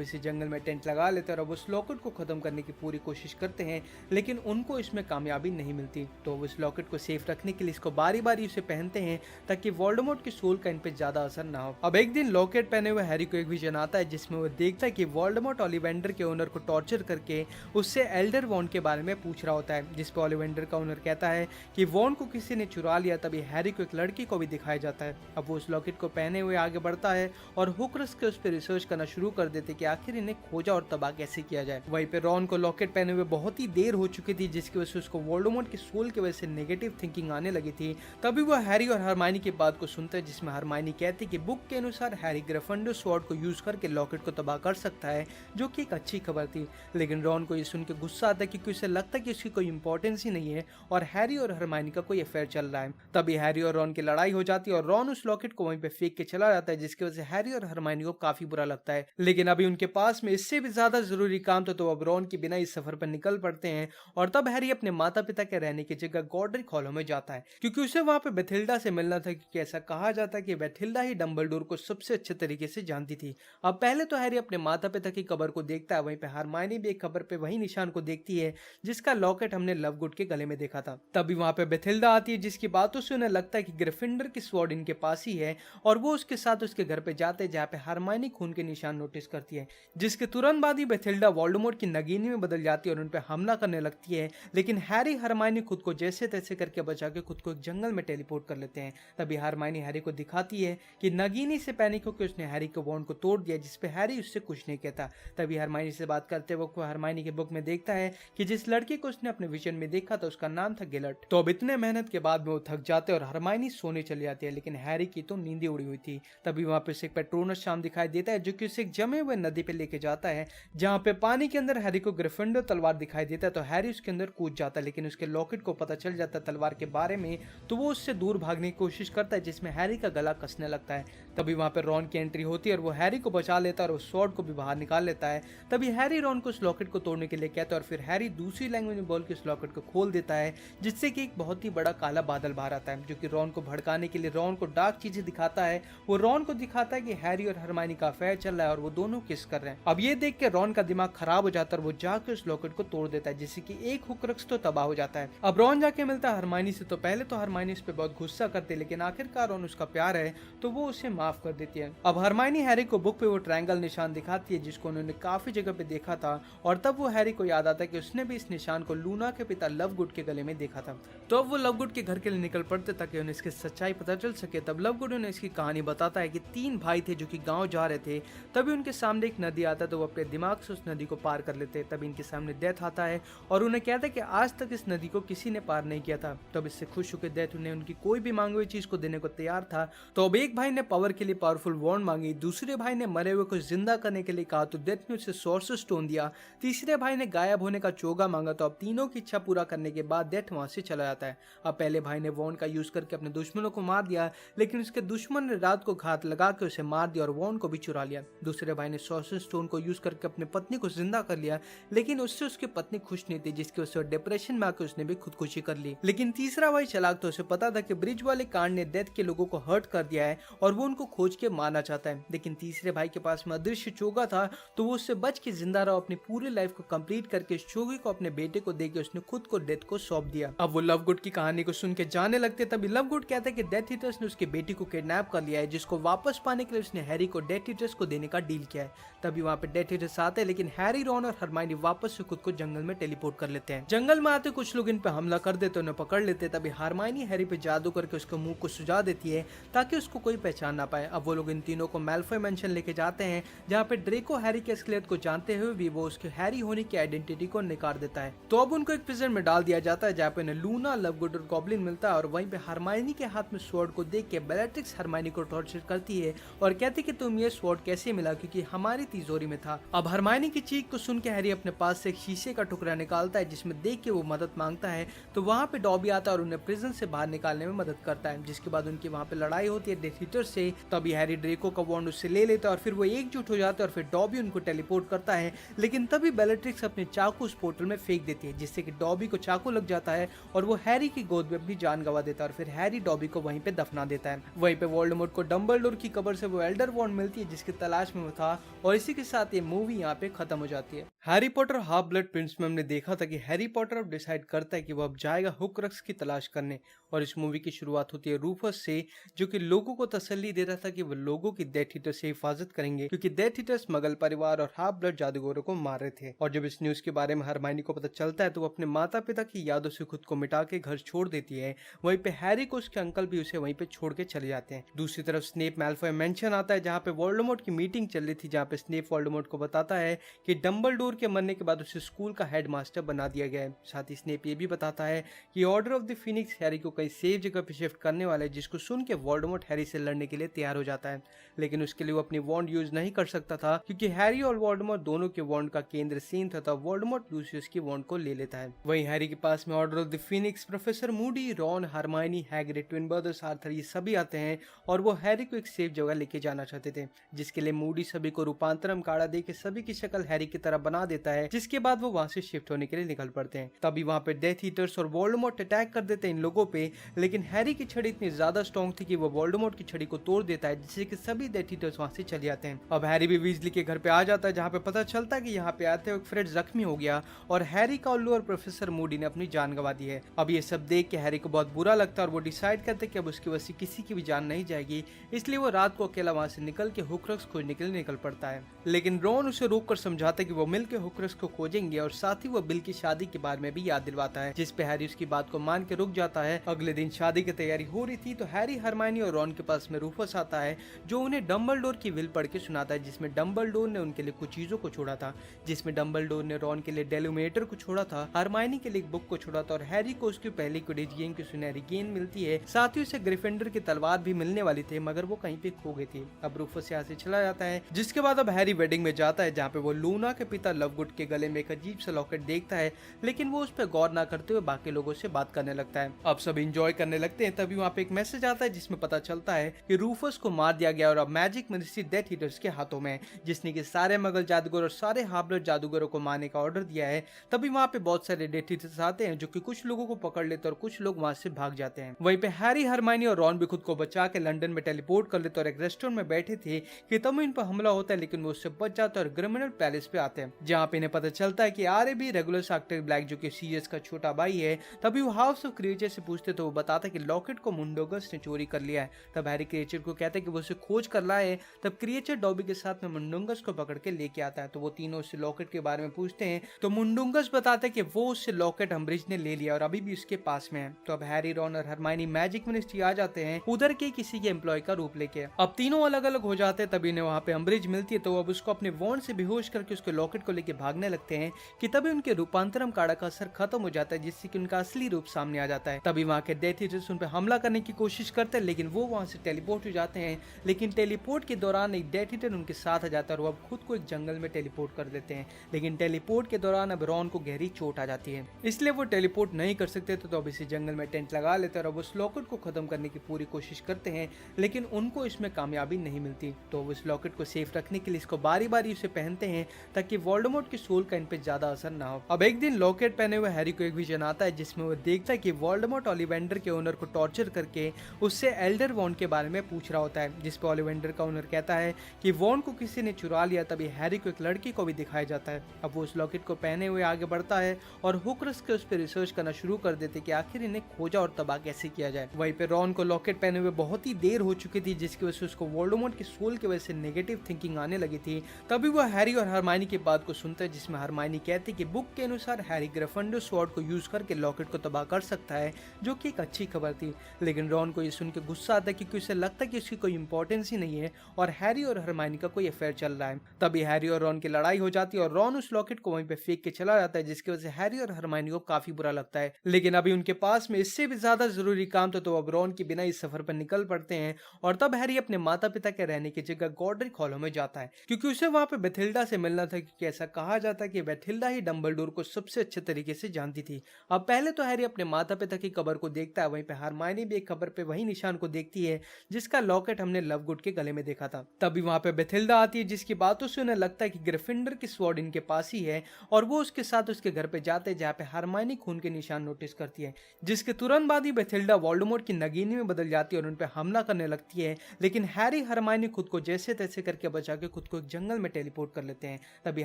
इसी जंगल में टेंट लगा लेते हैं और अब उस लॉकेट को खत्म करने की पूरी कोशिश करते हैं, लेकिन उनको इसमें कामयाबी नहीं मिलती। तो उस लॉकेट को सेफ रखने के लिए इसको बारी बारी उसे पहनते हैं ताकि वोल्डेमॉर्ट की सोल का इन पे ज्यादा असर ना हो। अब एक दिन लॉकेट पहने हुए हैरी को एक विजन आता है जिसमें वो देखता है कि वोल्डेमॉर्ट ओलिवेंडर के ओनर को टॉर्चर करके उससे एल्डर वॉन्ड के बारे में पूछ रहा होता है, जिस पे ओलिवेंडर का ओनर कहता है कि वॉन्ड को किसी ने चुरा लिया। तभी हैरी को एक लड़की को भी दिखाया जाता है। अब वो उस लॉकेट को पहने हुए आगे बढ़ता है और हुक्स के उस पर रिसर्च करना शुरू कर देते कि आखिर इन्हें खोजा और तबाह कैसे किया जाए। वहीं पे रॉन को लॉकेट पहने हुए बहुत ही देर हो चुकी थी, जिसकी वजह से उसको वोल्डेमॉर्ट की सोल की वजह से नेगेटिव थिंकिंग आने लगी थी। तभी वो हैरी और हरमाइनी की बात को सुनता है, जिसमें हरमाइनी कहती कि बुक के अनुसार हैरी ग्रिफिंडोर स्वॉर्ड को यूज करके लॉकेट को तबाह कर सकता है, जो कि एक अच्छी खबर थी। लेकिन रॉन को ये सुन के गुस्सा आता है क्योंकि उसे लगता है कि उसकी कोई इंपॉर्टेंस ही नहीं है और हैरी और हरमाइनी का कोई अफेयर चल रहा है। तभी हैरी और रॉन की लड़ाई हो जाती है और रॉन उस लॉकेट को वहीं पे फेंक के चला जाता है, जिसकी वजह से हैरी और हरमाइनी को काफी बुरा लगता है। लेकिन अभी उनके पास में इससे भी ज्यादा जरूरी काम था, तो अब रॉन के बिना इस सफर पर निकल पड़ते हैं। और तब हैरी अपने माता पिता के रहने की जगह गॉडरिक हॉलो में जाता है क्योंकि उसे वहां पे बेथिल्डा से मिलना था, क्योंकि ऐसा कहा जाता है कि बेथिल्डा ही डंबलडोर को सबसे अच्छे तरीके से जानती थी। अब पहले तो हैरी अपने माता पिता की कब्र को देखता है, वहीं पे हरमाइनी भी एक कब्र पे वही निशान को देखती है जिसका लॉकेट हमने लवगुड के गले में देखा था। तभी वहां पे बेथिल्डा आती है, जिसकी बातों से उन्हें लगता है कि ग्रिफिंडर की स्वॉर्ड इनके पास ही है और वो उसके साथ उसके घर पे जाते हैं, जहाँ पे हरमाइनी खून के निशान नोटिस करती है। जिसके तुरंत बाद ही बेथिल्डा वोल्डेमॉर्ट की नगीनी में बदल जाती है और उन पे हमला करने लगती है। लेकिन हैरी हरमाइनी खुद को जैसे तैसे करके बचा के खुद को एक जंगल में टेलीपोर्ट कर लेते हैं। तभी हरमाइनी हैरी को दिखाती है कि नगीनी से पैनिक होकर उसने हैरी के वॉन्ड को तोड़ दिया, जिसपे हैरी उससे कुछ नहीं कहता। तभी हरमाइनी से बात करते वक्त वो हरमाइनी के बुक में देखता है कि जिस लड़के को उसने अपने विजन में देखा था उसका नाम था गिलट। तो अब इतने मेहनत के बाद में वो थक जाते और हरमाइनी सोने चली जाती है, लेकिन हैरी की तो नींद उड़ी हुई थी। तभी वहां पे एक पेट्रोनस शाम दिखाई देता है जो कि उसे एक जमे हुए नदी पे लेके जाता है, जहाँ पे पानी के अंदर हैरी को ग्रिफिंडोर तलवार दिखाई देता है। तो हैरी उसके अंदर कूद जाता है, लेकिन उसके लॉकेट को पता चल जाता है तलवार के बारे में, तो वो उससे दूर भागने की कोशिश करता है, जिसमें हैरी का गला कसने लगता है। तभी वहां पे रॉन की एंट्री होती है और वो हैरी को बचा लेता है और उस स्वॉर्ड को भी बाहर निकाल लेता है। तभी हैरी रॉन को उस लॉकेट को तोड़ने के लिए कहता है और फिर हैरी दूसरी लैंग्वेज में बोल के उस लॉकेट को खोल देता है, जिससे कि एक बहुत ही बड़ा काला बादल बाहर आता है, जो कि रॉन को भड़काने के लिए रॉन को डार्क चीजें दिखाता है। वो रॉन को दिखाता है कि हैरी और हरमाइनी का अफेयर चल रहा है और वो दोनों किस कर रहे हैं। अब ये देख के रॉन का दिमाग खराब हो जाता है और वो जाके उस लॉकेट को तोड़ देता है, जिससे कि एक हुक्स तो तबाह हो जाता है। अब रॉन जाके मिलता है हरमाइनी से, तो पहले तो हरमाइनी इस पे बहुत गुस्सा करती है, लेकिन आखिरकार रॉन उसका प्यार है तो वो उसे माफ कर देती है। अब हरमाइनी हैरी को बुक पे वो ट्रायंगल निशान दिखाती है जिसको उन्होंने काफी जगह पे देखा था, और तब वो हैरी को याद आता है कि उसने भी इस निशान को लूना के पिता लवगुड के गले में देखा था। तो अब वो लवगुड के घर के लिए निकल पड़ते ताकि उन्हें इसकी सच्चाई पता चल सके। तब लवगुड उन्हें इसकी कहानी बताता है कि 3 भाई थे जो कि गांव जा रहे थे, तभी उनके सामने एक नदी आता है, तो वो अपने दिमाग से उस नदी को पार कर लेते। तभी इनके सामने डेथ आता है और उन्हें कहता है कि आज तक इस नदी को किसी ने पार नहीं किया था। तब इससे खुश होकर डेथ उन्हें उनकी कोई भी मांगी हुई चीज को देने को तैयार था। तो अब एक भाई ने पावर के लिए पावरफुल वॉन्ड मांगी, दूसरे भाई ने मरे हुए को जिंदा करने के लिए कहा तो डेथ ने उसे सोर्सर स्टोन दिया, तीसरे भाई ने गायब होने का चोगा मांगा। तो अब तीनों की इच्छा पूरा करने के बाद डेथ वहां से चला जाता है। अब पहले भाई ने वॉन्ड का यूज करके अपने दुश्मनों को मार दिया, लेकिन उसके दुश्मन ने रात को घात लगा के उसे मार दिया और वॉन्ड को भी चुरा लिया। दूसरे भाई ने सोर्सर स्टोन को यूज करके अपनी पत्नी को जिंदा कर लिया, लेकिन उससे उसकी पत्नी खुश नहीं थी, जिसकी वजह से डिप्रेशन में आकर उसने भी खुदकुशी कर ली। लेकिन तीसरा भाई चालाक तो उसे पता था कि ब्रिज वाले कांड ने डेथ के लोगों को हर्ट कर दिया है और वो उनको खोज के मारना चाहता है। लेकिन तीसरे भाई के पास में अदृश्य चोगा था, तो वो उससे बच के जिंदा रहा। अपनी पूरी लाइफ को कंप्लीट करके इस चोगे को अपने बेटे को देके उसने खुद को डेथ को सौंप दिया। अब वो लवगुड की कहानी को सुन के जाने लगते, तभी लवगुड कहता है कि डेथ ईटर्स ने उसके बेटी को किडनैप कर लिया है, जिसको वापस पाने के लिए उसने हैरी को डेथ ईटर्स को देने का डील किया है। तभी वहां पे डेथ ईटर्स आते हैं, लेकिन हैरी, रॉन और हरमाइनी वापस से खुद को जंगल में टेलीपोर्ट कर लेते हैं। जंगल में आते कुछ लोग इन पे हमला कर देते, उन्हें पकड़ लेते। तभी हरमाइनी हैरी पे जादू करके उसके मुंह को सुझा देती है ताकि उसको कोई पहचान ना पाए। अब वो लोग इन तीनों को मैल्फॉय मेंशन लेके जाते हैं, जहाँ पे ड्रेको हैरी के एस्केलेट को जानते हुए भी वो उसके हैरी होने की आइडेंटिटी को निकाल देता है। तो अब उनको एक प्रिजन में डाल दिया जाता है, जहाँ पे उन्हें लूना, लवगुड और गॉब्लिन मिलता है और वहीं पे हरमाइनी के हाथ में स्वॉर्ड को देख के बेलेट्रिक्स हरमाइनी को टॉर्चर करती है और कहती कि तुम ये स्वॉर्ड कैसे मिला, क्योंकि हमारी तिजोरी में था। अब हरमाइनी की चीख को सुन के हैरी अपने पास से एक शीशे का टुकड़ा निकालता है जिसमें देख के वो मदद मांगता है। तो वहाँ पे डॉबी आता है और उन्हें प्रिजन से बाहर निकालने में मदद करता है, जिसके बाद उनकी वहाँ पे लड़ाई होती है डेथ ईटर से। तभी हैरी ड्रेको का वॉन्ड उससे ले लेता है और फिर वो एकजुट हो जाता है और फिर डॉबी उनको टेलीपोर्ट करता है। लेकिन तभी बेलेट्रिक्स अपने चाकू उस पोर्टल में फेंक देती है, जिससे कि डॉबी को चाकू लग जाता है और वो हैरी की गोद में अपनी जान गंवा देता है और फिर हैरी डॉबी को वहीं पे दफना देता है। वहीं पे वोल्डेमॉर्ट को डंबलडोर की कब्र से वो एल्डर वॉन्ड मिलती है जिसकी तलाश में वो था। और इसी के साथ ये मूवी यहाँ पे खत्म हो जाती है। Harry Potter half blood Prince में हमने देखा था कि हैरी पॉटर अब डिसाइड करता है कि वो अब जाएगा हुक्रक्स की तलाश करने, और इस मूवी की शुरुआत होती है रूफस से, जो कि लोगों को तसल्ली दे रहा था कि वो लोगों की डेथ ईटर से हिफाजत करेंगे, क्योंकि डेथ ईटर्स मगल परिवार और हाफ ब्लड जादूगरों को मार रहे थे। और जब इस न्यूज के बारे में हरमाइनी को पता चलता है तो वो अपने माता पिता की यादों से खुद को मिटा के घर छोड़ देती है। वहीं पे हैरी को उसके अंकल भी उसे वहीं पे छोड़ के चले जाते हैं। दूसरी तरफ स्नेप मैल्फॉय मेंशन आता है जहाँ पे वोल्डेमॉर्ट की मीटिंग चल रही थी, जहाँ पे स्नेप वोल्डेमॉर्ट को बताता है कि डंबलडोर के मरने के बाद उसे स्कूल का हेडमास्टर बना दिया गया है। साथ ही स्नेप ये भी बताता है कि order of the Phoenix Harry को कई सेफ जगह पे शिफ्ट करने वाला है, जिसको सुन के वोल्डेमॉर्ट हैरी से लड़ने के लिए तैयार हो जाता है। लेकिन उसके लिए वो अपनी वॉन्ड यूज नहीं कर सकता था, क्योंकि हैरी और वोल्डेमॉर्ट दोनों के वॉन्ड का केंद्र सेम था, तो वोल्डेमॉर्ट लूसियस की वॉन्ड को ले लेता है। वहीं हैरी के पास में order of the Phoenix, professor Moody, Ron, Hermione, Hagrid, twin brothers, Arthur ये सभी आते हैं और वो हैरी को एक सेफ जगह लेके जाना चाहते थे, जिसके लिए मूडी सभी को रूपांतरम काढ़ा दे के सभी की शक्ल हैरी की तरह बना देता है, जिसके बाद वो वहां से शिफ्ट होने के लिए निकल पड़ते हैं। तभी वहां पे डेथ ईटर्स और वोल्डेमॉर्ट अटैक कर देते हैं इन लोगों पे, लेकिन हैरी की छड़ी इतनी ज्यादा स्ट्रॉन्ग थी कि वो वोल्डेमॉर्ट की छड़ी को तोड़ देता है, जिससे कि सभी डेथ ईटर्स वहां से चले जाते हैं। अब हैरी भी वीजली के घर पे आ जाता है, जहाँ पे पता चलता है कि यहाँ पे आते हुए फ्रेड जख्मी हो गया और हैरी का उल्लू और प्रोफेसर मूडी ने अपनी जान गंवा दी है। अब ये सब देख के हैरी को बहुत बुरा लगता है और वो डिसाइड करते हैं कि अब उसकी वजह से किसी की भी जान नहीं जाएगी, इसलिए वो रात को अकेला वहां से निकल के हुक्रक्स खोजने के लिए निकल पड़ता है। लेकिन रॉन उसे रोक कर समझाता है कि वो मिल के हुक्रक्स को खोजेंगे और साथ ही वो बिल की शादी के बारे में भी याद दिलवाता है, जिस पे हैरी उसकी बात को मान के रुक जाता है। अगले दिन शादी की तैयारी हो रही थी तो हैरी, हरमाइनी और रॉन के पास में रूफस आता है, जो उन्हें डंबलडोर की विल पढ़ के सुनाता है, जिसमें डंबलडोर ने उनके लिए कुछ चीजों को छोड़ा था, जिसमें डंबलडोर ने रॉन के लिए डेलुमिनेटर को छोड़ा था, हरमाइनी के लिए एक बुक को छोड़ा था और हैरी को उसकी पहली क्विडिच गेम की सुनहरी गेंद मिलती है। साथ ही उसे ग्रिफिंडर की तलवार भी मिलने वाली थी, मगर वो कहीं पे खो गई थी। अब रूफस यहाँ से चला जाता है, जिसके बाद अब हैरी वेडिंग में जाता है, जहाँ पे वो लूना के पिता लवगुड के गले में एक अजीब सा लॉकेट देखता है, लेकिन वो उस पर गौर ना करते हुए बाकी लोगों से बात करने लगता है। अब सब इंजॉय करने लगते हैं, तभी वहाँ पे एक मैसेज आता है जिसमें पता चलता है कि रूफस को मार दिया गया और अब मैजिक मिनिस्ट्री डेथ ईटर्स के हाथों में, जिसने कि सारे मगल जादूगर और सारे हाफ ब्लड जादूगरों को मारने का ऑर्डर दिया है। तभी वहाँ पे बहुत सारे डेथ ईटर्स आते हैं, जो कि कुछ लोगों को पकड़ लेते हैं और कुछ लोग वहाँ से भाग जाते हैं। वहीं पे हैरी, हरमाइनी और रॉन भी खुद को बचा के लंदन में टेलीपोर्ट कर लेते और एक रेस्टोरेंट में बैठे थे कि तब इन पर हमला होता है, लेकिन वो उससे बच जाते हैं और क्रिमिनल पैलेस पे आते हैं, जहाँ पे इन्हें पता चलता है कि आर भी रेगुलर एक्टर ब्लैक, जो कि सीरियस का छोटा भाई है। तभी वो हाउस ऑफ क्रिएचर से पूछते तो वो बताता है कि लॉकेट को मुंडोगस ने चोरी कर लिया है। तब हैरी क्रिएचर को कहता है कि वो उसे खोज कर लाए। तब क्रिएचर डॉबी के साथ में मुंडोगस को पकड़ के लेके आता है, तो वो तीनों उससे लॉकेट के बारे में पूछते हैं। तो मुंडोगस बताते हैं कि वो उससे लॉकेट अम्ब्रिज ने ले लिया और अभी भी उसके पास में है। तो अब हैरी, रॉन और हरमाइनी मैजिक मिनिस्ट्री आ जाते हैं, उधर के किसी के एम्प्लॉय का रूप लेके। अब तीनों अलग अलग हो जाते हैं। तभी इन्हें वहाँ पे अम्ब्रिज मिलती है, तो अब उसको अपने वॉन्ड से बेहोश करके उसके लॉकेट को लेके भागने लगते हैं कि तभी उनके रूपांतरम काढ़ा का असर खत्म हो जाता है, जिससे कि उनका असली रूप सामने आ जाता है। तभी वहाँ के डेथ ईटर्स उन पे हमला करने की कोशिश करते हैं, लेकिन वो वहाँ से टेलीपोर्ट हो जाते हैं। लेकिन टेलीपोर्ट के दौरान एक डेथ ईटर उनके साथ आ जाता है और वो अब खुद को एक जंगल में टेलीपोर्ट कर देते हैं। लेकिन टेलीपोर्ट के दौरान अब रॉन को गहरी चोट आ जाती है, इसलिए वो टेलीपोर्ट नहीं कर सकते। तो अब इसी जंगल में टेंट लगा लेते हैं और अब उस लॉकेट को खत्म करने की पूरी कोशिश करते हैं, लेकिन उनको इसमें कामयाबी नहीं मिलती। तो उस लॉकेट को सेफ रखने के लिए इसको बारी बारी उसे पहनते हैं, ताकि वोल्डेमॉर्ट की सोल का इन पे ज्यादा असर ना हो। अब एक दिन लॉकेट पहने हुए हैरी को एक विजन आता है, जिसमें वो देखता है कि वोल्डेमॉर्ट ओलिवेंडर के ओनर को टॉर्चर करके उससे एल्डर वॉन्ड के बारे में पूछ रहा होता है, जिस पे ओलिवेंडर का ओनर कहता है कि वॉन्ड को किसी ने चुरा लिया। तभी हैरी को एक लड़की को भी दिखाया जाता है। अब वो उस लॉकेट को पहने हुए आगे बढ़ता है और हुक्रक्स के उस पर रिसर्च करना शुरू कर देते कि आखिर इन्हें खोजा और तबाह कैसे किया जाए। वहीं पे रॉन को लॉकेट पहने हुए बहुत ही देर हो चुकी थी, जिसकी वजह से उसको वोल्डेमॉर्ट की सोल की वजह से नेगेटिव थिंकिंग आने आने लगी थी, तभी वह हैरी और हरमाइनी की बात को सुनता है, जिसमें हरमाइनी कहती कि बुक के अनुसार हैरी ग्रिफिंडोर स्वॉर्ड को यूज करके लॉकेट को तबाह कर सकता है, जो कि एक अच्छी खबर थी। लेकिन रॉन को यह सुन के गुस्सा आता है क्योंकि उसे लगता है कि उसकी कोई इंपॉर्टेंस ही नहीं है और हैरी और हरमाइनी का कोई अफेयर चल रहा है। तभी हैरी और रॉन की लड़ाई हो जाती है और रॉन उस लॉकेट को वहीं पे फेंक के चला जाता है, जिसकी वजह से हैरी और हरमाइनी को काफी बुरा लगता है। लेकिन अभी उनके पास में इससे भी ज्यादा जरूरी काम था, तो अब रॉन के बिना इस सफर पर निकल पड़ते हैं और तब हैरी अपने माता पिता के रहने की जगह गॉडरिक हॉलो में जाता है, क्योंकि उसे वहां पे बेथिल्डा से मिलना था, क्योंकि ऐसा कहा जाता है कि बेथिल्डा ही डंबलडोर को सबसे अच्छे तरीके से जानती थी। अब पहले तो हैरी अपने माता पिता की कब्र को देखता है, वहीं पे हरमाइनी भी एक कब्र पे वही निशान को देखती है जिसका लॉकेट हमने लवगुड के गले में देखा था। तभी वहां पे बेथिल्डा आती है, जिसकी बातों से उन्हें लगता है कि ग्रिफिंडर की स्वॉर्ड इनके पास ही है और वो उसके साथ उसके घर पे जाते हैं, जहाँ पे हरमाइनी खून के निशान नोटिस करती है, जिसके तुरंत बाद ही बेथिल्डा वोल्डेमॉर्ट की नगीनी में बदल जाती है और उन पे हमला करने लगती है। लेकिन हैरी हरमाइनी खुद को जैसे तैसे करके बचा के खुद को एक जंगल में टेलीपोर्ट कर लेते हैं। तभी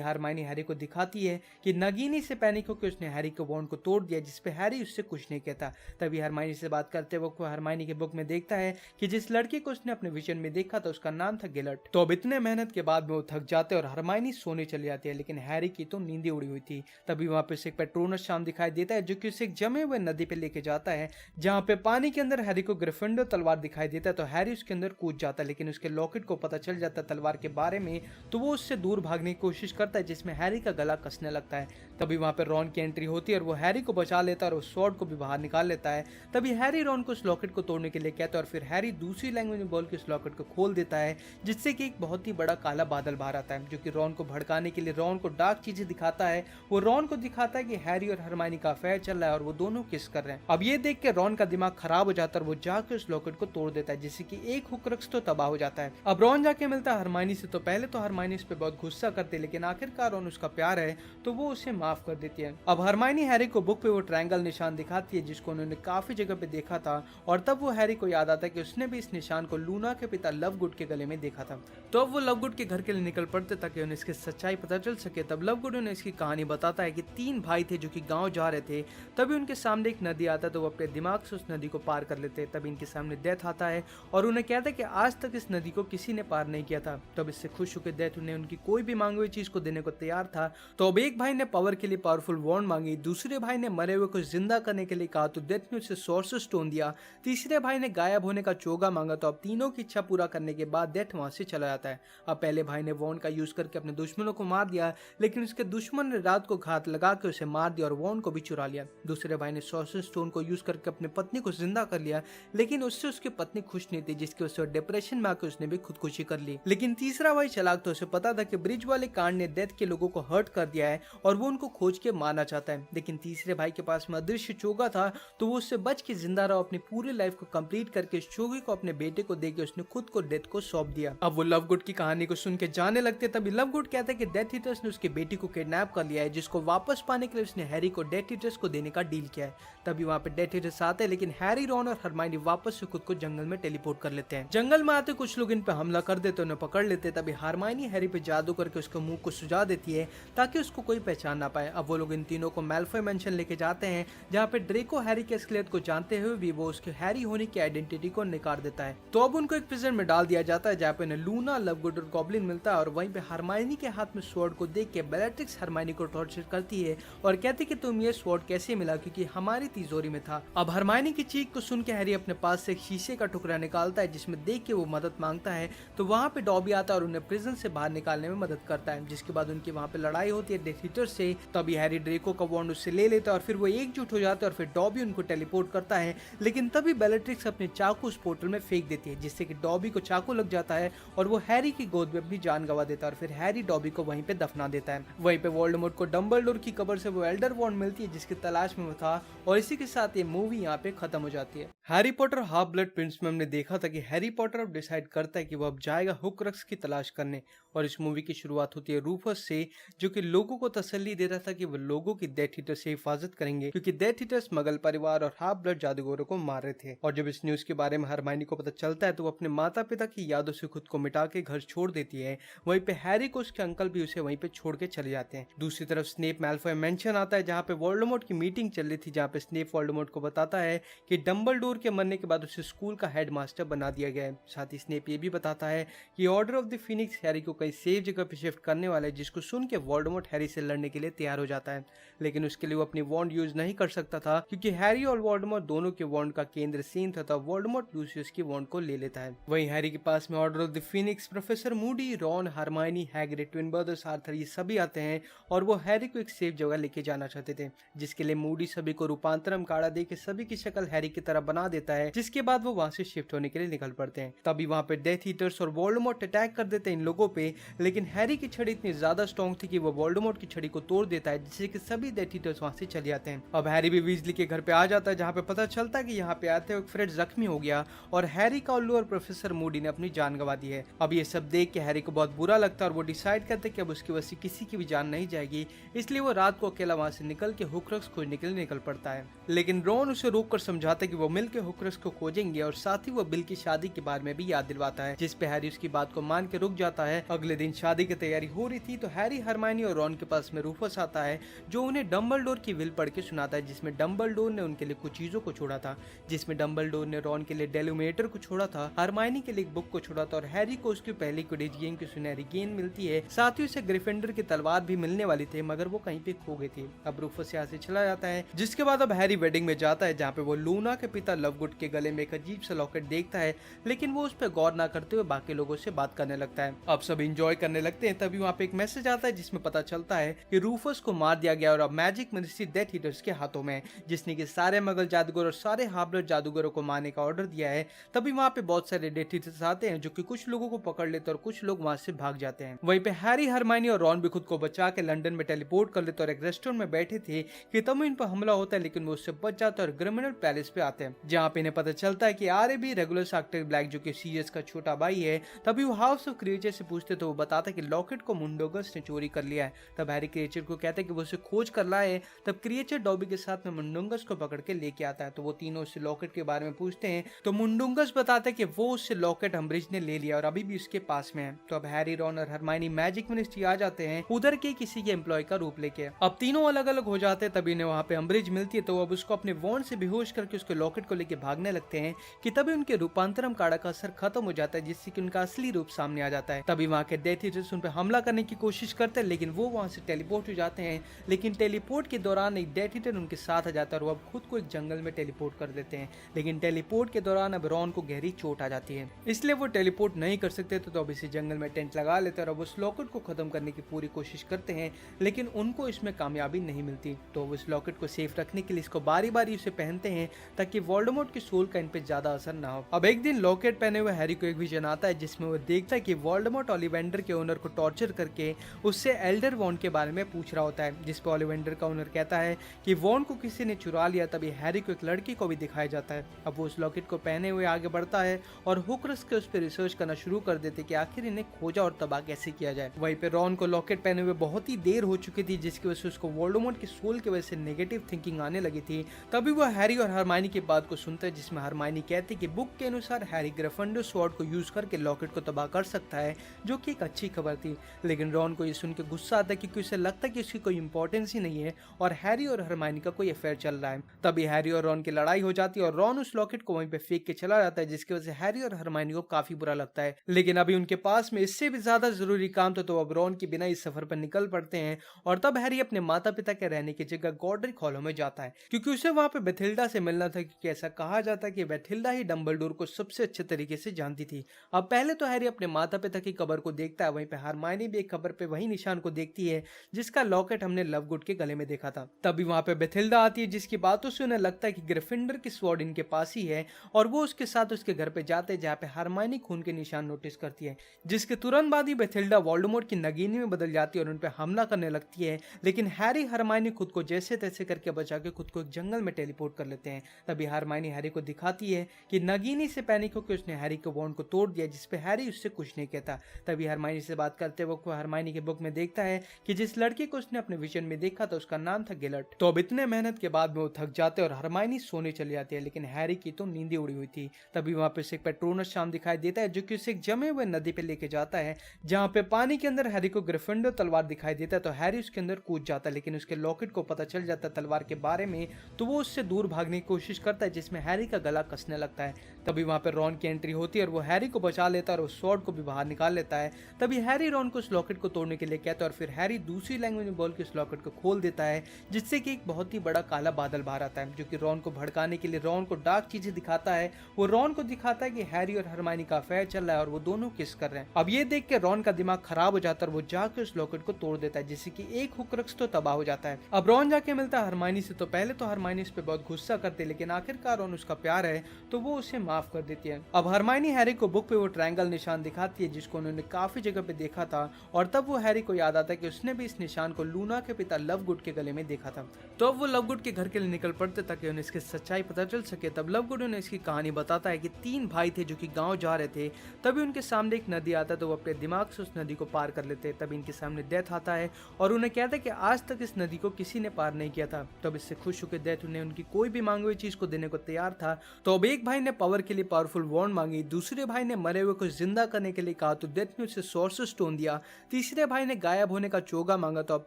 हरमाइनी हैरी को दिखाती है कि नगीनी से पैनिक होकर उसने हैरी के वॉन्ड को तोड़ दिया, जिसपे हैरी उससे कुछ नहीं कहता। तभी हरमाइनी से बात करते वक्त वो हरमाइनी के बुक में देखता है कि जिस लड़के को उसने अपने विजन में देखा था उसका नाम था गिलट। तो अब इतने मेहनत के बाद में वो थक जाते हैं और हरमाइनी सोने चली जाती है, लेकिन हैरी की तो नींदें उड़ी हुई थी। तभी वहां पे एक पेट्रोनस शाम दिखाई देता है, जो कि उसे एक जमे हुए नदी पे लेके जाता है, जहाँ पे पानी के अंदर हैरी को ग्रिफिंडोर तलवार दिखाई देता है। तो हैरी उसके अंदर कूद जाता है, लेकिन उसके लॉकेट को पता चल जाता है तलवार के बारे में, तो वो उससे दूर भागने की कोशिश करता है, जिसमें हैरी का गला कसने लगता है। तभी वहां पे रॉन की एंट्री होती है और वो हैरी को बचा लेता है और उस स्वॉर्ड को भी बाहर निकाल लेता है। तभी हैरी रॉन को उस लॉकेट को तोड़ने के लिए कहता है और फिर हैरी दूसरी लैंग्वेज में बोल के उस लॉकेट को खोल देता है, जिससे कि एक बहुत ही बड़ा काला बादल बाहर आता है, जो कि रॉन को भड़काने के लिए रॉन को डार्क चीजें दिखाता है। वो रॉन को दिखाता है कि हैरी और हरमाइनी का अफेयर चल रहा है और वो दोनों किस कर रहे हैं। अब ये देख के रॉन का दिमाग खराब हो जाता है और वो जाके उस लॉकेट को तोड़ देता है, जिससे कि एक हुक्रक्स तो तबाह हो जाता है। अब रॉन जाके मिलता है हरमाइनी से, तो पहले तो हरमाइनी इस पे बहुत गुस्सा करती है, लेकिन आखिरकार रॉन उसका प्यार है तो वो उसे माफ कर देती है। अब हरमाइनी हैरी को बुक पे वो ट्रायंगल निशान दिखाती है, जिसको उन्होंने काफी जगह पे देखा था, और तब वो हैरी को याद आता है कि उसने भी इस निशान को लूना के पिता लवगुड के गले में देखा था। तो अब वो लवगुड के घर के लिए निकल पड़ते ताकि उन्हें इसकी सच्चाई पता चल सके। तब लवगुड उन्हें इसकी कहानी बताता है कि 3 भाई थे जो कि गांव जा रहे थे, तभी उनके सामने एक नदी आता है, तो वो अपने दिमाग से उस नदी को पार कर लेते हैं। तभी इनके सामने डेथ आता है और उन्हें कहता है कि आज तक इस नदी को किसी ने पार नहीं किया था। तब इससे खुश होकर डेथ उन्हें उनकी कोई भी मांगी हुई चीज को देने को तैयार था। तो अब एक भाई ने पावर के लिए पावरफुल वॉन्ड मांगी, दूसरे भाई ने मरे हुए को जिंदा करने के लिए कहा तो डेथ ने उसे सोर्सर स्टोन दिया, तीसरे भाई ने गायब होने का चोगा मांगा। तो अब तीनों की इच्छा पूरा करने के बाद डेथ वहां से चला जाता है। अब पहले भाई ने वॉन्ड का यूज करके अपने दुश्मनों को मार दिया, लेकिन उसके दुश्मन ने रात को घात लगा के उसे मार दिया और वॉन्ड को भी चुरा लिया। दूसरे भाई ने सोर्सर स्टोन को यूज करके अपनी पत्नी को जिंदा कर लिया, लेकिन उससे उसकी पत्नी खुश नहीं थी, जिसकी वजह से डिप्रेशन में आकर उसने भी खुदकुशी कर ली। लेकिन तीसरा भाई चालाक तो उसे पता था कि ब्रिज वाले कांड ने डेथ के लोगों को हर्ट कर दिया है और वो उनको खोज के मारना चाहता है। लेकिन तीसरे भाई के पास में अदृश्य चोगा था, तो वो उससे बच के जिंदा रहा, अपनी पूरी लाइफ को कंप्लीट करके इस चोगे को अपने बेटे को देके उसने खुद को डेथ को सौंप दिया। अब वो लवगुड की कहानी को सुन के जाने लगते, तभी लवगुड कहता है कि डेथ ईटर्स ने उसकी बेटी को किडनैप कर लिया है, जिसको वापस पाने के लिए उसने हैरी को डेथ ईटर्स को देने का डील किया है। तभी वहां पे डेथ ईटर्स आते हैं, लेकिन हैरी, रॉन और हरमाइनी वापस से खुद को जंगल में टेलीपोर्ट कर लेते हैं। जंगल में आते कुछ लोग इन पे हमला कर देते, उन्हें पकड़ लेते। तभी हरमाइनी हैरी पे जादू करके उसके मुंह को सुझा देती है ताकि उसको कोई पहचान ना पाए। अब वो लोग इन तीनों को मैल्फॉय मेंशन लेके जाते हैं, जहाँ पे ड्रेको हैरी के एस्केलेट को जानते हुए भी वो उसके हैरी होने की आइडेंटिटी को निकाल देता है। तो अब उनको एक प्रिजन में डाल दिया जाता है, जहाँ पे उन्हें लूना, लवगुड और गॉब्लिन मिलता है, और वहीं पे हरमाइनी के हाथ में स्वॉर्ड को देख के बेलेट्रिक्स हरमाइनी को टॉर्चर करती है और कहती कि तुम ये स्वॉर्ड कैसे मिला, क्योंकि हमारी तिजोरी में था। अब हरमाइनी की चीख को सुन के हैरी अपने पास से एक शीशे का टुकड़ा निकालता है, जिसमें देख के वो मदद मांगता है। तो वहाँ पे डॉबी आता है और उन्हें प्रिजन से बाहर निकालने में मदद करता है, जिसके बाद उनकी वहाँ पे लड़ाई होती है डेथ ईटर से। तभी हैरी ड्रेको का वॉन्ड उससे ले लेता है और फिर वो एकजुट हो जाते हैं और फिर डॉबी उनको टेलीपोर्ट करता है। लेकिन तभी बेलेट्रिक्स अपने चाकू उस पोर्टल में फेंक देती है, जिससे कि डॉबी को चाकू लग जाता है और वो हैरी की गोद में अपनी जान गंवा देता है, और फिर हैरी डॉबी को वहीं पे दफना देता है। वहीं पे वोल्डेमॉर्ट को डंबलडोर की कब्र से वो एल्डर वॉन्ड मिलती है, जिसकी तलाश में वो था, और इसी के साथ ये मूवी यहाँ पे खत्म हो जाती है। Harry Potter half blood Prince में हमने देखा था कि हैरी पॉटर अब डिसाइड करता है कि वो अब जाएगा हुक्रक्स की तलाश करने, और इस मूवी की शुरुआत होती है रूफस से, जो कि लोगों को तसल्ली दे रहा था कि वो लोगों की डेथ ईटर से हिफाजत करेंगे, क्योंकि डेथ ईटर्स मगल परिवार और हाफ ब्लड जादूगरों को मार रहे थे। और जब इस न्यूज के बारे में हरमाइनी को पता चलता है, तो वो अपने माता पिता की यादों से खुद को मिटा के घर छोड़ देती है। वहीं पे हैरी को उसके अंकल भी उसे वहीं पे छोड़ के चले जाते हैं। दूसरी तरफ स्नेप मैल्फॉय मेंशन आता है, जहाँ पे वोल्डेमॉर्ट की मीटिंग चल रही थी, जहाँ पे स्नेप वोल्डेमॉर्ट को बताता है कि डंबलडोर के मरने के बाद उसे स्कूल का हेडमास्टर बना दिया गया है। साथ ही स्नेप ये भी बताता है कि order of the Phoenix Harry को कई सेफ जगह पे शिफ्ट करने वाला है, जिसको सुन के वोल्डेमॉर्ट हैरी से लड़ने के लिए तैयार हो जाता है। लेकिन उसके लिए वो अपनी वॉन्ड यूज नहीं कर सकता था, क्योंकि हैरी और वोल्डेमॉर्ट दोनों के वॉन्ड का केंद्र सेम था, तब वोल्डेमॉर्ट लूसियस की वॉन्ड को ले लेता है। वहीं हैरी के पास में order of the Phoenix, professor Moody, Ron, Hermione, Hagrid, twin brothers, Arthur ये सभी आते हैं और वो हैरी को एक सेफ जगह लेके जाना चाहते थे, जिसके लिए मूडी सभी को रूपांतरम काढ़ा दे के सभी की शक्ल हैरी की तरह बना देता है, जिसके बाद वो वहां से शिफ्ट होने के लिए निकल पड़ते हैं। तभी वहां पे डेथ ईटर्स और वोल्डेमॉर्ट अटैक कर देते हैं इन लोगों पे, लेकिन हैरी की छड़ी इतनी ज्यादा स्ट्रॉन्ग थी कि वो वोल्डेमॉर्ट की छड़ी को तोड़ देता है, जिससे कि सभी डेथ ईटर्स वहां से चले जाते हैं। अब हैरी भी वीजली के घर पे आ जाता है, जहाँ पे पता चलता है कि यहाँ पे आते वक्त फ्रेड जख्मी हो गया और हैरी का उल्लू और प्रोफेसर मूडी ने अपनी जान गंवा दी है। अब ये सब देख के हैरी को बहुत बुरा लगता है और वो डिसाइड करते कि अब उसकी वजह से किसी की भी जान नहीं जाएगी, इसलिए वो रात को अकेला वहां से निकल के हुक्रक्स खोजने के लिए निकल पड़ता है। लेकिन रॉन उसे रोक कर समझाता है कि वो मिल के हुक्रक्स को खोजेंगे और साथ ही वो बिल की शादी के बारे में भी याद दिलवाता है, जिस पे हैरी उसकी बात को मान के रुक जाता है। अगले दिन शादी की तैयारी हो रही थी तो हैरी, हरमाइनी और रॉन के पास में रूफस आता है, जो उन्हें डंबलडोर की विल पढ़ के सुनाता है, जिसमें डंबलडोर ने उनके लिए कुछ चीजों को छोड़ा था, जिसमें डंबलडोर ने रॉन के लिए डेलुमिनेटर को छोड़ा था, हरमाइनी के लिए एक बुक को छोड़ा था और हैरी को उसकी पहली क्विडिच गेम की सुनहरी गेंद मिलती है। साथ ही उसे ग्रिफिंडर की तलवार भी मिलने वाली थी, मगर वो कहीं पे खो गई थी। अब रूफस यहाँ से चला जाता है, जिसके बाद अब हैरी वेडिंग में जाता है, जहाँ पे वो लूना के पिता लवगुड के गले में एक अजीब सा लॉकेट देखता है, लेकिन वो उस पर गौर ना करते हुए बाकी लोगों से बात करने लगता है। अब सब एंजॉय करने लगते हैं, तभी वहाँ पे एक मैसेज आता है जिसमें पता चलता है कि रूफस को मार दिया गया और अब मैजिक मिनिस्ट्री डेथ ईटर्स के हाथों में, जिसने कि सारे मगल जादूगर और सारे हार्बर जादूगरों को मारने का ऑर्डर दिया है। तभी वहाँ पे बहुत सारे डेथ ईटर्स आते हैं, जो कि कुछ लोगों को पकड़ लेते हैं और कुछ लोग वहाँ से भाग जाते हैं। वहीं पे हैरी, हरमाइनी और रॉन भी खुद को बचा के लंदन में टेलीपोर्ट कर लेते और एक रेस्टोरेंट में बैठे थे कि तब इन पर हमला होता है, लेकिन वो उससे बच जाते और ग्रिमिनल पैलेस पे आते हैं, जहाँ पे इन्हें पता चलता है कि आरे भी रेगुलर एक्टर ब्लैक, जो कि सीरियस का छोटा भाई है। तभी वो हाउस ऑफ क्रिएचर से पूछते तो वो बताता है कि लॉकेट को मुंडोगस ने चोरी कर लिया है। तब हैरी क्रिएचर को कहता है कि वो उसे खोज कर लाए। तब क्रिएचर डॉबी के साथ में मुंडोगस को पकड़ के लेके आता है, तो वो तीनों उससे लॉकेट के बारे में पूछते हैं, तो मुंडोगस बताता है कि वो उससे लॉकेट अम्ब्रिज ने ले लिया और अभी भी उसके पास में है। तो अब हैरी, रॉन और हरमाइनी मैजिक मिनिस्ट्री आ जाते हैं, उधर के किसी के एम्प्लॉय का रूप लेके। अब तीनों अलग अलग हो जाते हैं, तभी इन्हें वहाँ पे अम्ब्रिज मिलती है, तो अब उसको अपने वॉन्ड से बेहोश करके उसके लॉकेट को लेके भागने लगते हैं कि तभी उनके रूपांतरम काढ़ा का असर खत्म हो जाता है, जिससे कि उनका असली रूप सामने आ जाता है। तभी वहाँ के डेथ ईटर्स उन पे हमला करने की कोशिश करते हैं, लेकिन वो वहाँ से टेलीपोर्ट हो जाते हैं। लेकिन टेलीपोर्ट के दौरान एक डेथ ईटर उनके साथ आ जाता है और वो अब खुद को एक जंगल में टेलीपोर्ट कर देते हैं। लेकिन टेलीपोर्ट के दौरान अब रॉन को गहरी चोट आ जाती है, इसलिए वो टेलीपोर्ट नहीं कर सकते, तो अब इसी जंगल में टेंट लगा लेते हैं और अब उस लॉकेट को खत्म करने की पूरी कोशिश करते हैं, लेकिन उनको इसमें कामयाबी नहीं मिलती। तो वो इस लॉकेट को सेफ रखने के लिए इसको बारी बारी उसे पहनते हैं, ताकि वोल्डेमॉर्ट की सोल का इन पे ज्यादा असर ना हो। अब एक दिन लॉकेट पहने हुए हैरी को एक विजन आता है, जिसमें वो देखता है कि वोल्डेमॉर्ट ओलिवेंडर के ओनर को टॉर्चर करके उससे एल्डर वॉन्ड के बारे में पूछ रहा होता है, जिस पर ओलिवेंडर का ओनर कहता है कि वॉन्ड को किसी ने चुरा लिया। तभी हैरी को एक लड़की को भी दिखाया जाता है। अब वो उस लॉकेट को पहने हुए आगे बढ़ता है और हुक्रक्स के उस पर रिसर्च करना शुरू कर देते कि आखिर इन्हें खोजा और तबाह कैसे किया जाए। वहीं पे रॉन को लॉकेट पहने हुए बहुत ही देर हो चुकी थी, जिसकी वजह से उसको वोल्डेमॉर्ट की सोल की वजह से नेगेटिव थिंकिंग आने लगी थी। तभी वो हैरी और हरमाइनी की बात को सुनता है, जिसमें हरमाइनी कहती है कि बुक के अनुसार हैरी ग्रिफिंडोर स्वॉर्ड को यूज करके लॉकेट को तबाह कर सकता है, जो कि एक अच्छी खबर थी। लेकिन रॉन को ये सुन के गुस्सा आता है, क्योंकि उसे लगता है कि उसकी कोई इंपॉर्टेंस ही नहीं है और हैरी और हरमाइनी का कोई अफेयर चल रहा है। तभी हैरी और रॉन की लड़ाई हो जाती है और रॉन उस लॉकेट को वहीं पे फेंक के चला जाता है, जिसकी वजह से हैरी और हरमाइनी को काफी बुरा लगता है। लेकिन अभी उनके पास में इससे भी ज्यादा जरूरी काम था, तो अब रॉन के बिना इस सफर पर निकल पड़ते हैं। और तब हैरी अपने माता पिता के रहने की जगह गॉडरिक हॉलो में जाता है, क्योंकि उसे वहां पे बेथिल्डा से मिलना था, क्योंकि ऐसा कहा जाता है कि बेथिल्डा ही डंबलडोर को सबसे अच्छे तरीके से जानती थी। अब पहले तो हैरी अपने माता पिता की कब्र को देखता है, वहीं पे हरमाइनी भी एक कब्र पे वही निशान को देखती है जिसका लॉकेट हमने लवगुड के गले में देखा था। तभी वहां पे बेथिल्डा आती है, जिसकी बातों से उन्हें लगता है कि ग्रिफिंडर की स्वॉर्ड इनके पास ही है, और वो उसके साथ उसके घर पे जाते हैं, जहाँ पे हरमाइनी खून के निशान नोटिस करती है, जिसके तुरंत बाद ही बेथिल्डा वोल्डेमॉर्ट की नगीनी में बदल जाती है और उन पे हमला करने लगती है। लेकिन हैरी हरमाइनी खुद को जैसे तैसे करके बचा के खुद को एक जंगल में टेलीपोर्ट कर लेते हैं। तभी हरमाइनी हैरी को दिखाती है कि नगीनी से पैनिक होकर उसने हैरी के वॉन्ड को तोड़ दिया, जिसपे हैरी उससे कुछ नहीं कहता। तभी हरमाइनी से बात करते वक्त वो हरमाइनी के बुक में देखता है कि जिस लड़की को उसने अपने विजन में देखा था उसका नाम था गिलट। तो अब इतने मेहनत के बाद में वो थक जाते और हरमाइनी सोने चली जाती है, लेकिन हैरी की तो नींदें उड़ी हुई थी। तभी वहां पे एक पेट्रोनस शाम दिखाई देता है, जो कि उसे एक जमे हुए नदी पे लेके जाता है, जहाँ पे पानी के अंदर हैरी को ग्रिफिंडोर तलवार दिखाई देता है। तो हैरी उसके अंदर कूद जाता है, लेकिन उसके लॉकेट को पता चल जाता है तलवार के बारे में, तो वो उससे दूर भागने की कोशिश करता है, जिसमें हैरी का गला कसने लगता है। तभी वहाँ पे रॉन की एंट्री होती है और वो हैरी को बचा लेता है और उस स्वॉर्ड को भी बाहर निकाल लेता है। तभी हैरी रॉन को उस लॉकेट को तोड़ने के लिए कहता है और फिर हैरी दूसरी लैंग्वेज में बोल के उस लॉकेट को खोल देता है, जिससे कि एक बहुत ही बड़ा काला बादल बाहर आता है, जो कि रॉन को भड़काने के लिए रॉन को डार्क चीजें दिखाता है। वो रॉन को दिखाता है कि हैरी और हरमाइनी का अफेयर चल रहा है और वो दोनों किस कर रहे हैं। अब ये देख के रॉन का दिमाग खराब हो जाता है और वो जाके उस लॉकेट को तोड़ देता है, जिससे कि एक हुक्रक्स तो तबाह हो जाता है। अब रॉन जाके मिलता है हरमाइनी से, तो पहले तो हरमाइनी इस पे बहुत गुस्सा करते हैं, लेकिन आखिरकार रॉन उसका प्यार है तो वो उसे माफ कर देती है। अब हरमाइनी हैरी को बुक पे वो ट्रायंगल निशान दिखाती है जिसको उन्होंने काफी जगह पे देखा था, और तब वो हैरी को याद आता है कि उसने भी इस निशान को लूना के पिता लवगुड के गले में देखा था। तो अब वो लवगुड के घर के लिए निकल पड़ते ताकि उन्हें इसकी सच्चाई पता चल सके। तब लवगुड उन्हें इसकी कहानी बताता है कि 3 भाई थे जो कि गांव जा रहे थे, तभी उनके सामने एक नदी आता है, तो वो अपने दिमाग से उस नदी को पार कर लेते हैं। तभी इनके सामने डेथ आता है और उन्हें कहता है कि आज तक इस नदी को किसी ने पार नहीं किया था। तब इससे खुश होकर डेथ उन्हें उनकी कोई भी मांगी हुई चीज को देने को तैयार था। तो अब एक भाई ने पावर के लिए पावरफुल वॉन्ड मांगी, दूसरे भाई ने मरे हुए को जिंदा करने के लिए कहा तो डेथ ने उसे सोर्सर स्टोन दिया, तीसरे भाई ने गायब होने का चोगा मांगा। तो अब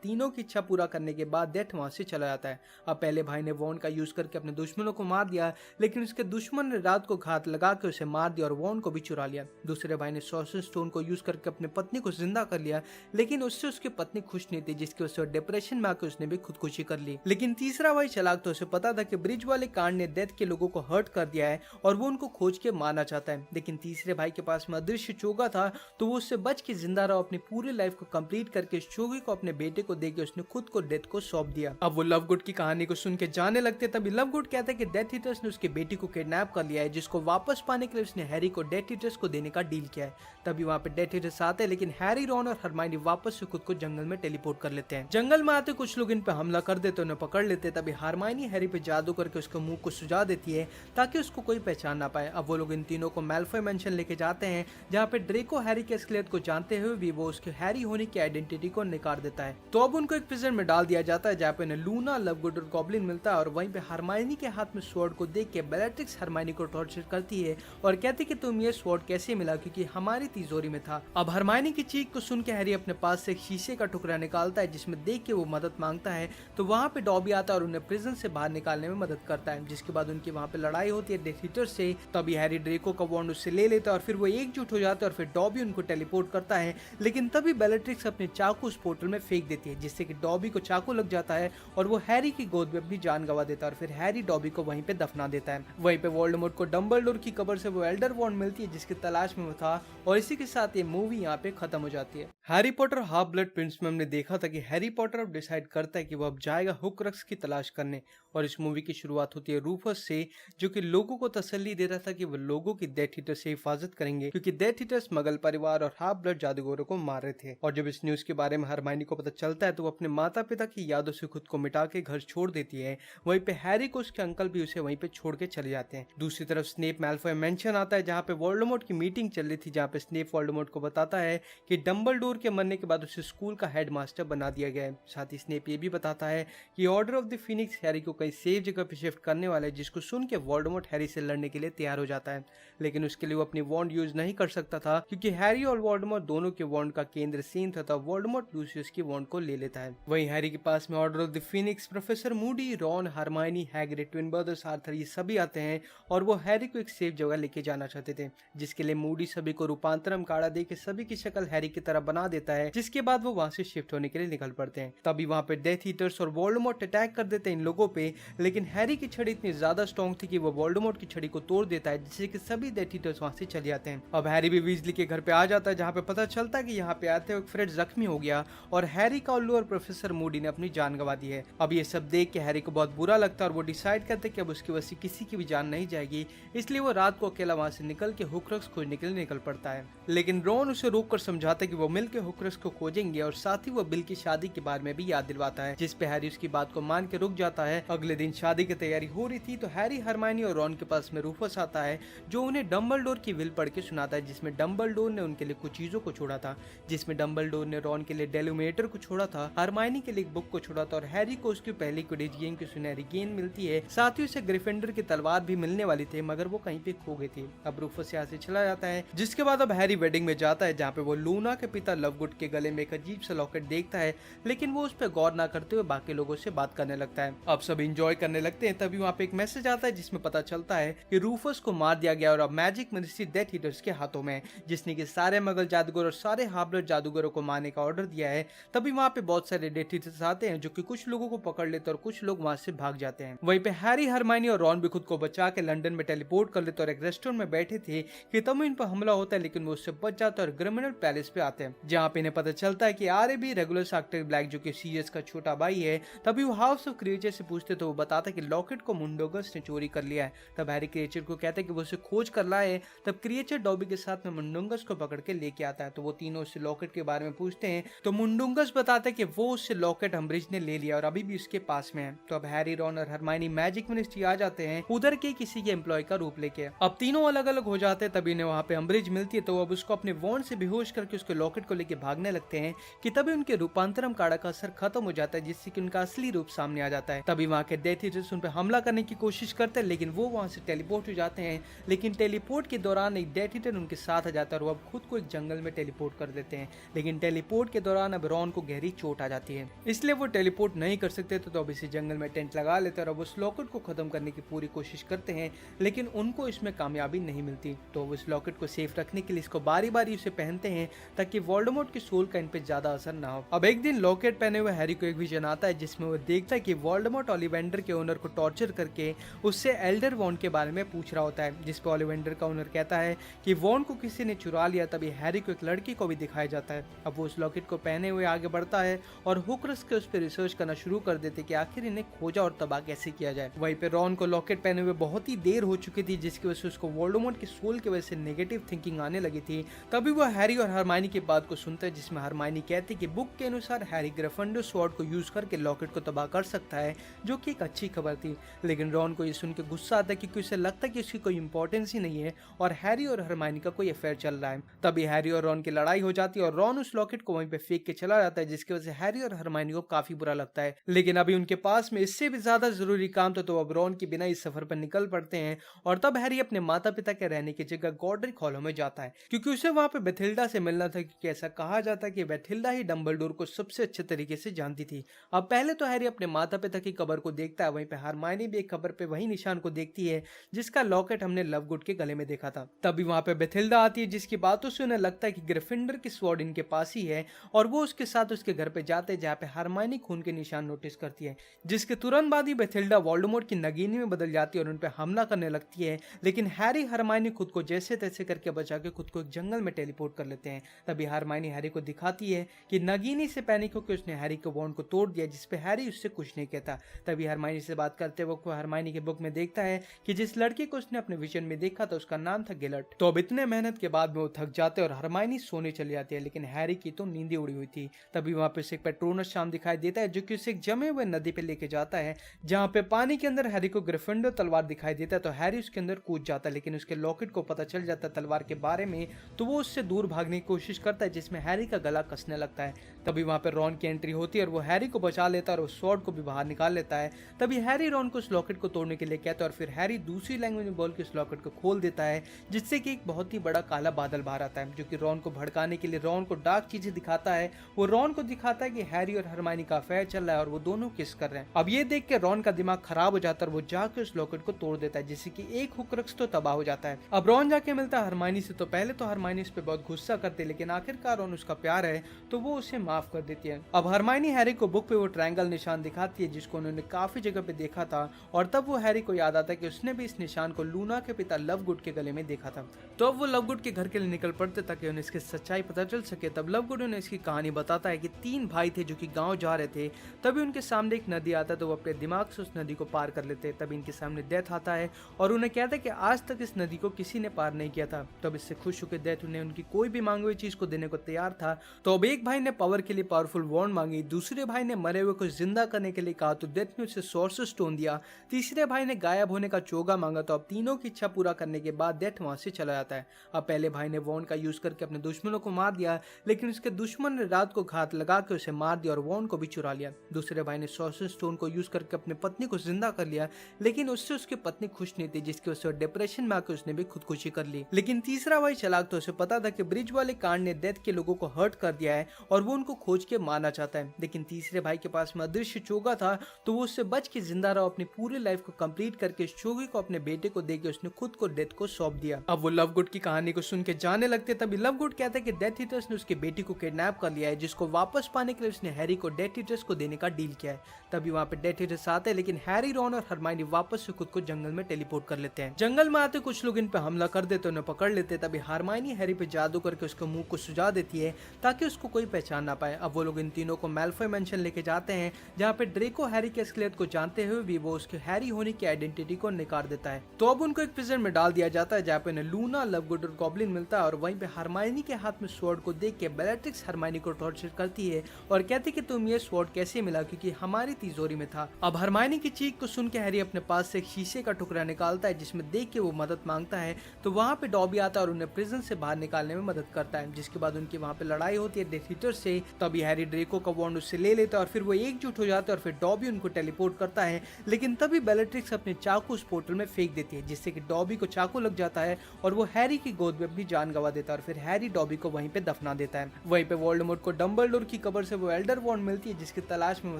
तीनों की इच्छा पूरा करने के बाद डेथ वहां से चला जाता है। अब पहले भाई ने वॉन्ड का यूज करके अपने दुश्मनों को मार दिया, लेकिन उसके दुश्मन ने रात को घात लगा के उसे मार दिया और वॉन्ड को भी चुरा लिया। दूसरे भाई ने सोर्सर स्टोन को यूज करके अपनी पत्नी को जिंदा कर लिया, लेकिन उससे उसकी पत्नी खुश नहीं थी, जिसकी वजह से डिप्रेशन में आकर उसने भी खुदकुशी कर ली। लेकिन तीसरा भाई चालाक तो उसे पता था कि ब्रिज वाले कांड ने डेथ के लोगों को हर्ट कर दिया है और वो उनको खोज के मारना चाहता है। लेकिन तीसरे भाई के पास में अदृश्य चोगा था, तो वो उससे बच के जिंदा रहा। अपनी पूरी लाइफ को कंप्लीट करके इस चोगे को अपने बेटे को देके उसने खुद को डेथ को सौंप दिया। अब वो लवगुड की कहानी को सुन के जाने लगते, तभी लवगुड कहता है कि डेथ ईटर्स ने उसकी बेटी को किडनैप कर लिया है, जिसको वापस पाने के लिए उसने हैरी को डेथ ईटर्स को देने का डील किया है। तभी वहाँ पे डेथ ईटर्स आते हैं, लेकिन हैरी, रॉन और हरमाइनी वापस से खुद को जंगल में टेलीपोर्ट कर लेते हैं। जंगल में आते कुछ लोग इन पे हमला कर देते, उन्हें पकड़ लेते। तभी हरमाइनी हैरी पे जादू करके उसके मुंह को सुझा देती है ताकि उसको कोई पहचान ना पाए। अब वो लोग इन तीनों को मैल्फॉय मेंशन लेके जाते हैं, जहाँ पे ड्रेको हैरी के एस्केलेट को जानते हुए भी वो उसके हैरी होने की आइडेंटिटी को निकाल देता है। तो अब उनको एक प्रिजन में डाल दिया जाता है, जहाँ पे उन्हें लूना, लवगुड और गॉब्लिन मिलता है। और वहीं पे हरमाइनी के हाथ में स्वॉर्ड को देख के बेलेट्रिक्स हरमाइनी को टॉर्चर करती है और कहती कि तुम ये स्वॉर्ड कैसे मिला, क्योंकि हमारी तिजोरी में था। अब हरमाइनी की चीख को सुन के हैरी अपने पास से एक शीशे का टुकड़ा निकालता है, जिसमें देख के वो मदद मांगता है। तो वहाँ पे डॉबी आता है और उन्हें प्रिजन से बाहर निकालने में मदद करता है, जिसके बाद उनकी वहाँ पे लड़ाई होती है डेथ ईटर्स से। तभी हैरी ड्रेको का वॉन्ड उससे ले लेता है और फिर वो एकजुट हो जाते हैं और फिर डॉबी उनको टेलीपोर्ट करता है। लेकिन तभी बेलेट्रिक्स अपने चाकू उस पोर्टल में फेंक देती है, जिससे कि डॉबी को चाकू लग जाता है और वो हैरी की गोद में अपनी जान गंवा देता है और फिर हैरी डॉबी को वहीं पे दफना देता है। वहीं पे वोल्डेमॉर्ट को डंबलडोर की कब्र से वो एल्डर वॉन्ड मिलती है, जिसकी तलाश में वो था। और इसी के साथ ये मूवी यहाँ पे खत्म हो जाती है। Harry Potter half blood Prince में हमने देखा था कि हैरी पॉटर अब डिसाइड करता है कि वो अब जाएगा हुक्रक्स की तलाश करने, और इस मूवी की शुरुआत होती है रूफस से, जो कि लोगों को तसल्ली दे रहा था कि वो लोगों की डेथ ईटर से हिफाजत करेंगे, क्योंकि डेथ ईटर्स मगल परिवार और हाफ ब्लड जादूगरों को मार रहे थे। और जब इस न्यूज के बारे में हरमाइनी को पता चलता है, तो वो अपने माता पिता की यादों से खुद को मिटा के घर छोड़ देती है। वहीं पे हैरी को उसके अंकल भी उसे वहीं पे छोड़ के चले जाते हैं। दूसरी तरफ स्नेप मैल्फॉय मेंशन आता है, जहाँ पे वोल्डेमॉर्ट की मीटिंग चल रही थी, जहाँ पे स्नेप वोल्डेमॉर्ट को बताता है कि डंबलडोर के मरने के बाद उसे स्कूल का हेडमास्टर बना दिया गया है। साथ ही स्नेप ये भी बताता है कि order of the Phoenix Harry को कहीं सेफ जगह पे शिफ्ट करने वाला है, जिसको सुन के वोल्डेमॉर्ट हैरी से लड़ने के लिए तैयार हो जाता है। लेकिन उसके लिए वो अपनी वॉन्ड यूज नहीं कर सकता था, क्योंकि हैरी और वोल्डेमॉर्ट दोनों के वॉन्ड का केंद्र सेम था। वोल्डेमॉर्ट लूसियस की वॉन्ड को ले लेता है। वहीं हैरी के पास में order of the Phoenix, professor Moody, Ron, Hermione, Hagrid, twin brothers, Arthur, ये सभी आते हैं और वो हैरी को एक सेफ जगह लेके जाना चाहते थे, जिसके लिए मूडी सभी को रूपांतरम काढ़ा दे के सभी की शक्ल हैरी की तरह बना देता है, जिसके बाद वो वहां से शिफ्ट होने के लिए निकल पड़ते हैं। तभी वहां पे डेथ ईटर्स और वोल्डेमॉर्ट अटैक कर देते हैं इन लोगों पे, लेकिन हैरी की छड़ी इतनी ज्यादा स्ट्रॉन्ग थी कि वो वोल्डेमॉर्ट की छड़ी को तोड़ देता है, जिससे कि सभी डेथ ईटर्स वहां से चले जाते हैं। अब हैरी भी वीजली के घर पे आ जाता है, जहाँ पे पता चलता है कि यहाँ पे आते हुए फ्रेड जख्मी हो गया और हैरी का उल्लू और प्रोफेसर मूडी ने अपनी जान गंवा दी है। अब ये सब देख के हैरी को बहुत बुरा लगता है और वो डिसाइड करते हैं कि अब उसकी वजह से किसी की भी जान नहीं जाएगी, इसलिए वो रात को अकेला वहां से निकल के हुक्रक्स खोजने के लिए निकल पड़ता है। लेकिन रॉन उसे रोक कर समझाता है कि वो मिल के हुक्रक्स को खोजेंगे, और साथ ही वो बिल की शादी के बारे में भी याद दिलवाता है, जिस पे हैरी उसकी बात को मान के रुक जाता है। अगले दिन शादी की तैयारी हो रही थी, तो हैरी, हरमाइनी और रॉन के पास में रूफस आता है, जो उन्हें डंबलडोर की विल पढ़ के सुनाता है, जिसमें डंबलडोर ने उनके लिए कुछ चीजों को छोड़ा था, जिसमें डंबलडोर ने रॉन के लिए डेलुमिनेटर को छोड़ा था, हरमाइनी के लिए एक बुक को छोड़ा था, और हैरी को उसकी पहली क्विडिच गेम की सुनहरी गेंद मिलती है। साथ ही उसे ग्रिफिंडर की तलवार भी मिलने वाली थी, मगर वो कहीं पे खो गई थी। अब रूफस यहाँ से चला जाता है, जिसके बाद अब हैरी वेडिंग में जाता है, जहाँ पे वो लूना के पिता लवगुड के गले में एक अजीब सा लॉकेट देखता है, लेकिन वो उस पर गौर ना करते हुए बाकी लोगों से बात करने लगता है। अब सब इंजॉय करने लगते हैं। तभी वहाँ पे एक मैसेज आता है, जिसमें पता चलता है कि रूफस रूफस को मार दिया गया और अब मैजिक मिनिस्ट्री डेथ ईटर्स के हाथों में है, जिसने कि सारे मगल जादूगर और सारे हार्बलर जादूगरों को मारने का ऑर्डर दिया है। तभी वहाँ पे बहुत सारे डेथ ईटर्स आते हैं जो कि कुछ लोगों को पकड़ लेते हैं और कुछ लोग वहाँ से भाग जाते हैं। वहीं पे हैरी, हरमाइनी और रॉन भी खुद को बचा के लंदन में टेलीपोर्ट कर लेते और एक रेस्टोरेंट में बैठे थे कि तब इन पर हमला होता है, लेकिन वो उससे बच जाते हैं और क्रिमिनल पैलेस पे आते हैं, जहाँ पे इन्हें पता चलता है कि आरे भी रेगुलर एक्टर ब्लैक जो कि सीरियस का छोटा भाई है। तभी वो हाउस ऑफ क्रिएचर से पूछते तो वो बताता है कि लॉकेट को मुंडोगस ने चोरी कर लिया है। तब हैरी क्रिएचर को कहता है कि वो उसे खोज कर लाए। तब क्रिएचर डॉबी के साथ में मुंडोगस को पकड़ के लेके आता है। तो वो तीनों उससे लॉकेट के बारे में पूछते हैं तो मुंडोगस बताता है कि वो उससे लॉकेट अम्बरिज ने ले लिया और अभी भी उसके पास में है। तो अब हैरी, रॉन और हरमाइनी मैजिक मिनिस्ट्री आ जाते हैं उधर के किसी के एम्प्लॉय का रूप लेके। अब तीनों अलग अलग हो जाते हैं। तभी इन्हें वहाँ पे अम्बरिज मिलती है तो अब उसको अपने वॉन्ड से बेहोश करके उसके लॉकेट को लेके भागने लगते हैं कि तभी उनके रूपांतरम काढ़ा का असर खत्म हो जाता है, जिससे कि उनका असली रूप सामने आ जाता है। तभी वहाँ के डेथ ईटर्स उन पे हमला करने की कोशिश करते हैं, लेकिन वो वहाँ से टेलीपोर्ट हो जाते हैं। लेकिन टेलीपोर्ट के दौरान एक डेथ ईटर उनके साथ आ जाता है और वो अब खुद को एक जंगल में टेलीपोर्ट कर देते हैं। लेकिन टेलीपोर्ट के दौरान अब रॉन को गहरी चोट आ जाती है, इसलिए वो टेलीपोर्ट नहीं कर सकते। तो अब इसी जंगल में टेंट लगा लेते हैं और अब उस लॉकेट को खत्म करने की पूरी कोशिश करते हैं, लेकिन उनको इसमें कामयाबी नहीं मिलती। तो उस लॉकेट को सेफ रखने के लिए इसको बारी बारी उसे पहनते हैं ताकि वोल्डेमॉर्ट की सोल का इन पे ज्यादा असर ना हो। अब एक दिन लॉकेट पहने हुए हैरी को एक विजन आता है जिसमें वो देखता है कि वोल्डेमॉर्ट ओलिवेंडर के ओनर को टॉर्चर करके उससे एल्डर वॉन्ड के बारे में पूछ रहा होता है, जिस पे ओलिवेंडर का ओनर कहता है कि वॉन्ड को किसी ने चुरा लिया। तभी हैरी को एक लड़की को भी दिखाया जाता है। अब वो उस लॉकेट को पहने हुए आगे बढ़ता है और हुक्रस के उस पर रिसर्च करना शुरू कर देते कि आखिर इन्हें खोजा और तबाह कैसे किया जाए। वहीं पे रॉन को लॉकेट पहने हुए बहुत ही देर हो चुकी थी, जिसकी वजह से उसको वोल्डेमॉर्ट की सोल की वजह से नेगेटिव थिंकिंग आने लगी थी। तभी वो हैरी और हरमाइनी की बात को सुनता है, जिसमें हरमाइनी कहती कि बुक के अनुसार हैरी ग्रिफिंडोर स्वॉर्ड को यूज करके लॉकेट को तबाह कर सकता है, जो कि एक अच्छी खबर थी। लेकिन रॉन को ये सुन के गुस्सा आता है क्योंकि उसे लगता है कि उसकी कोई इंपॉर्टेंस ही नहीं है और हैरी और हरमाइनी का कोई अफेयर चल रहा है। तभी हैरी और रॉन की लड़ाई हो जाती है और रॉन उस लॉकेट को वहीं पे फेंक के चला जाता है, जिसकी वजह से हैरी और हरमाइनी को काफी बुरा लगता है। लेकिन अभी उनके पास में इससे भी ज्यादा जरूरी काम था, तो अब रॉन के बिना इस सफर पर निकल पड़ते हैं। और तब हैरी अपने माता पिता के रहने की जगह गॉडरिक हॉलो में जाता है क्योंकि उसे वहां पे बेथिल्डा से मिलना था, क्योंकि ऐसा कहा जाता है कि बेथिल्डा ही डंबलडोर को सबसे अच्छे तरीके से जानती थी। अब पहले तो हैरी अपने माता पिता की कब्र को देखता है, वहीं पे हरमाइनी भी एक कब्र पे वही निशान को देखती है जिसका लॉकेट हमने लवगुड के गले में देखा था। तभी वहां पे बेथिल्डा आती है, जिसकी बातों से उन्हें लगता है कि ग्रिफिंडर की स्वॉर्ड इनके पास ही है और वो उसके साथ उसके घर पे जाते हैं, जहाँ पे हरमाइनी खून के निशान नोटिस करती है, जिसके तुरंत बाद ही बेथिल्डा वोल्डेमॉर्ट की नगीनी में बदल जाती है और उन पे हमला करने लगती है। लेकिन हैरी हरमाइनी खुद को जैसे तैसे करके बचा के खुद को एक जंगल में टेलीपोर्ट कर लेते हैं। तभी हरमाइनी हैरी को दिखाती है कि नगीनी से पैनिक होकर उसने हैरी के वॉन्ड को तोड़ दिया, जिसपे हैरी उससे कुछ नहीं कहता। तभी हरमाइनी से बात करते वक्त वो हरमाइनी के बुक में देखता है कि जिस लड़के को उसने अपने विजन में देखा था उसका नाम था गिलट। तो अब इतने मेहनत के बाद में वो थक जाते और हरमाइनी सोने चली जाती है, लेकिन हैरी की तो नींद उड़ी हुई थी। तभी वहां पे एक पेट्रोनस शाम दिखाई देता है जो कि उसे एक जमे हुए नदी पे लेके जाता है, जहाँ पे पानी के अंदर हैरी को ग्रिफिंडोर तलवार दिखाई देता है। तो हैरी उसके अंदर कूद जाता है, लेकिन उसके लॉकेट को पता चल जाता है तलवार के बारे में, तो वो उससे दूर भागने की कोशिश करता है, जिसमें हैरी का गला कसने लगता है। तभी वहां पे रॉन की एंट्री होती है और वो हैरी को बचा लेता है और उस स्वॉर्ड को भी बाहर निकाल लेता है। तभी हैरी रॉन को उस लॉकेट को तोड़ने के लिए कहता है और फिर हैरी दूसरी लैंग्वेज में बोल के उस लॉकेट को खोल देता है, जिससे कि एक बहुत ही बड़ा काला बादल बाहर आता है, जो कि रॉन को भड़काने के लिए रॉन को डार्क चीजें दिखाता है। वो रॉन को दिखाता है कि हैरी और हरमाइनी का अफेयर चल रहा है और वो दोनों किस कर रहे हैं। अब ये देख के रॉन का दिमाग खराब हो जाता है और वो जाके उस लॉकेट को तोड़ देता है, जिससे कि एक हुक्रक्स तो तबाह हो जाता है। अब रॉन जाके मिलता है हरमाइनी से, तो पहले तो हरमाइनी इस पे बहुत गुस्सा करती है, लेकिन आखिरकार रॉन उसका प्यार है तो वो उसे माफ कर देती है। अब हरमाइनी हैरी को बुक पे वो ट्रायंगल निशान दिखाती है जिसको उन्होंने काफी जगह पे देखा था, और तब वो हैरी को याद आता है कि उसने भी इस निशान को लूना के पिता लवगुड के गले में देखा था। तो अब वो लवगुड के घर के लिए निकल पड़ते ताकि उन्हें इसकी सच्चाई पता चल सके। तब लवगुड उन्हें इसकी कहानी बताता है कि 3 भाई थे जो कि गांव जा रहे थे, तभी उनके सामने एक नदी आता है, तो वो अपने दिमाग से उस नदी को पार कर लेते। तभी इनके सामने डेथ आता है और उन्हें कहता है कि आज तक इस नदी को किसी ने पार नहीं किया था। तब इससे खुश होकर डेथ उन्हें उनकी कोई भी मांगी हुई चीज को देने को तैयार था। तो अब एक भाई ने पावर के लिए पावरफुल वॉन्ड मांगी, दूसरे भाई ने मरे हुए को जिंदा करने के लिए कहा तो डेथ ने उसे सोर्सर स्टोन दिया, तीसरे भाई ने गायब होने का चोगा मांगा। तो अब तीनों की इच्छा पूरा करने के बाद डेथ वहां से चला जाता है। अब पहले भाई ने वॉन्ड का यूज करके अपने दुश्मनों को मार दिया, लेकिन उसके दुश्मन ने रात को घात लगा के उसे मार दिया और वॉन्ड को भी चुरा लिया। दूसरे भाई ने सोर्सर स्टोन को यूज करके अपनी पत्नी को जिंदा कर लिया, लेकिन उससे उसकी पत्नी खुश नहीं थी, जिसकी वजह से डिप्रेशन में आकर उसने भी खुदकुशी कर ली। लेकिन तीसरा भाई चालाक, तो उसे पता था कि ब्रिज वाले कांड ने डेथ के लोगों को हर्ट कर दिया है और वो उनको को खोज के मारना चाहता है, लेकिन तीसरे भाई के पास में अदृश्य चोगा था तो वो उससे बच के जिंदा रहा। अपनी पूरी लाइफ को कंप्लीट करके इस चोगे को अपने बेटे को देके उसने खुद को डेथ को सौंप दिया। अब वो लवगुड की कहानी को सुन के जाने लगते, तभी लवगुड कहता है कि डेथ ईटर्स ने उसके बेटी को किडनैप कर लिया है, जिसको वापस पाने के लिए उसने हैरी को डेथ ईटर्स को देने का डील किया है। तभी वहाँ पे डेथ ईटर्स आते हैं, लेकिन हैरी, रॉन और हरमाइनी वापस से खुद को जंगल में टेलीपोर्ट कर लेते हैं। जंगल में आते कुछ लोग इन पे हमला कर देते, उन्हें पकड़ लेते। तभी हरमाइनी हैरी पे जादू करके उसके मुंह को सुझा देती है ताकि उसको कोई पहचान ना पाए। अब वो लोग इन तीनों को मैल्फॉय मेंशन लेके जाते हैं, जहाँ पे ड्रेको हैरी के असलियत को जानते हुए भी वो उसके हैरी होने की आइडेंटिटी को नकार देता है। तो अब उनको एक प्रिजन में डाल दिया जाता है, जहाँ पे उन्हें लूना, लवगुड और गॉब्लिन मिलता है। और वहीं पे हरमाइनी के हाथ में स्वॉर्ड को देख के बेलेट्रिक्स हरमाइनी को टॉर्चर करती है और कहती कि तुम ये स्वॉर्ड कैसे मिला, क्योंकि हमारी तिजोरी में था। अब हरमाइनी की चीख को सुन के हैरी अपने पास से एक शीशे का टुकड़ा निकालता है, जिसमें देख के वो मदद मांगता है। तो वहाँ पे डॉबी आता है और उन्हें प्रिजन से बाहर निकालने में मदद करता है, जिसके बाद उनकी वहाँ पे लड़ाई होती है डेथ ईटर से। तभी हैरी ड्रेको का वॉन्ड उससे ले लेता है और फिर वो एकजुट हो जाते हैं और फिर डॉबी उनको टेलीपोर्ट करता है। लेकिन तभी बेलेट्रिक्स अपने चाकू उस पोर्टल में फेंक देती है, जिससे कि डॉबी को चाकू लग जाता है और वो हैरी की गोद में अपनी जान गंवा देता है। और फिर हैरी डॉबी को वहीं पे दफना देता है। वहीं पे वोल्डेमॉर्ट को डंबलडोर की कब्र से वो एल्डर वॉन्ड मिलती है, जिसकी तलाश में वो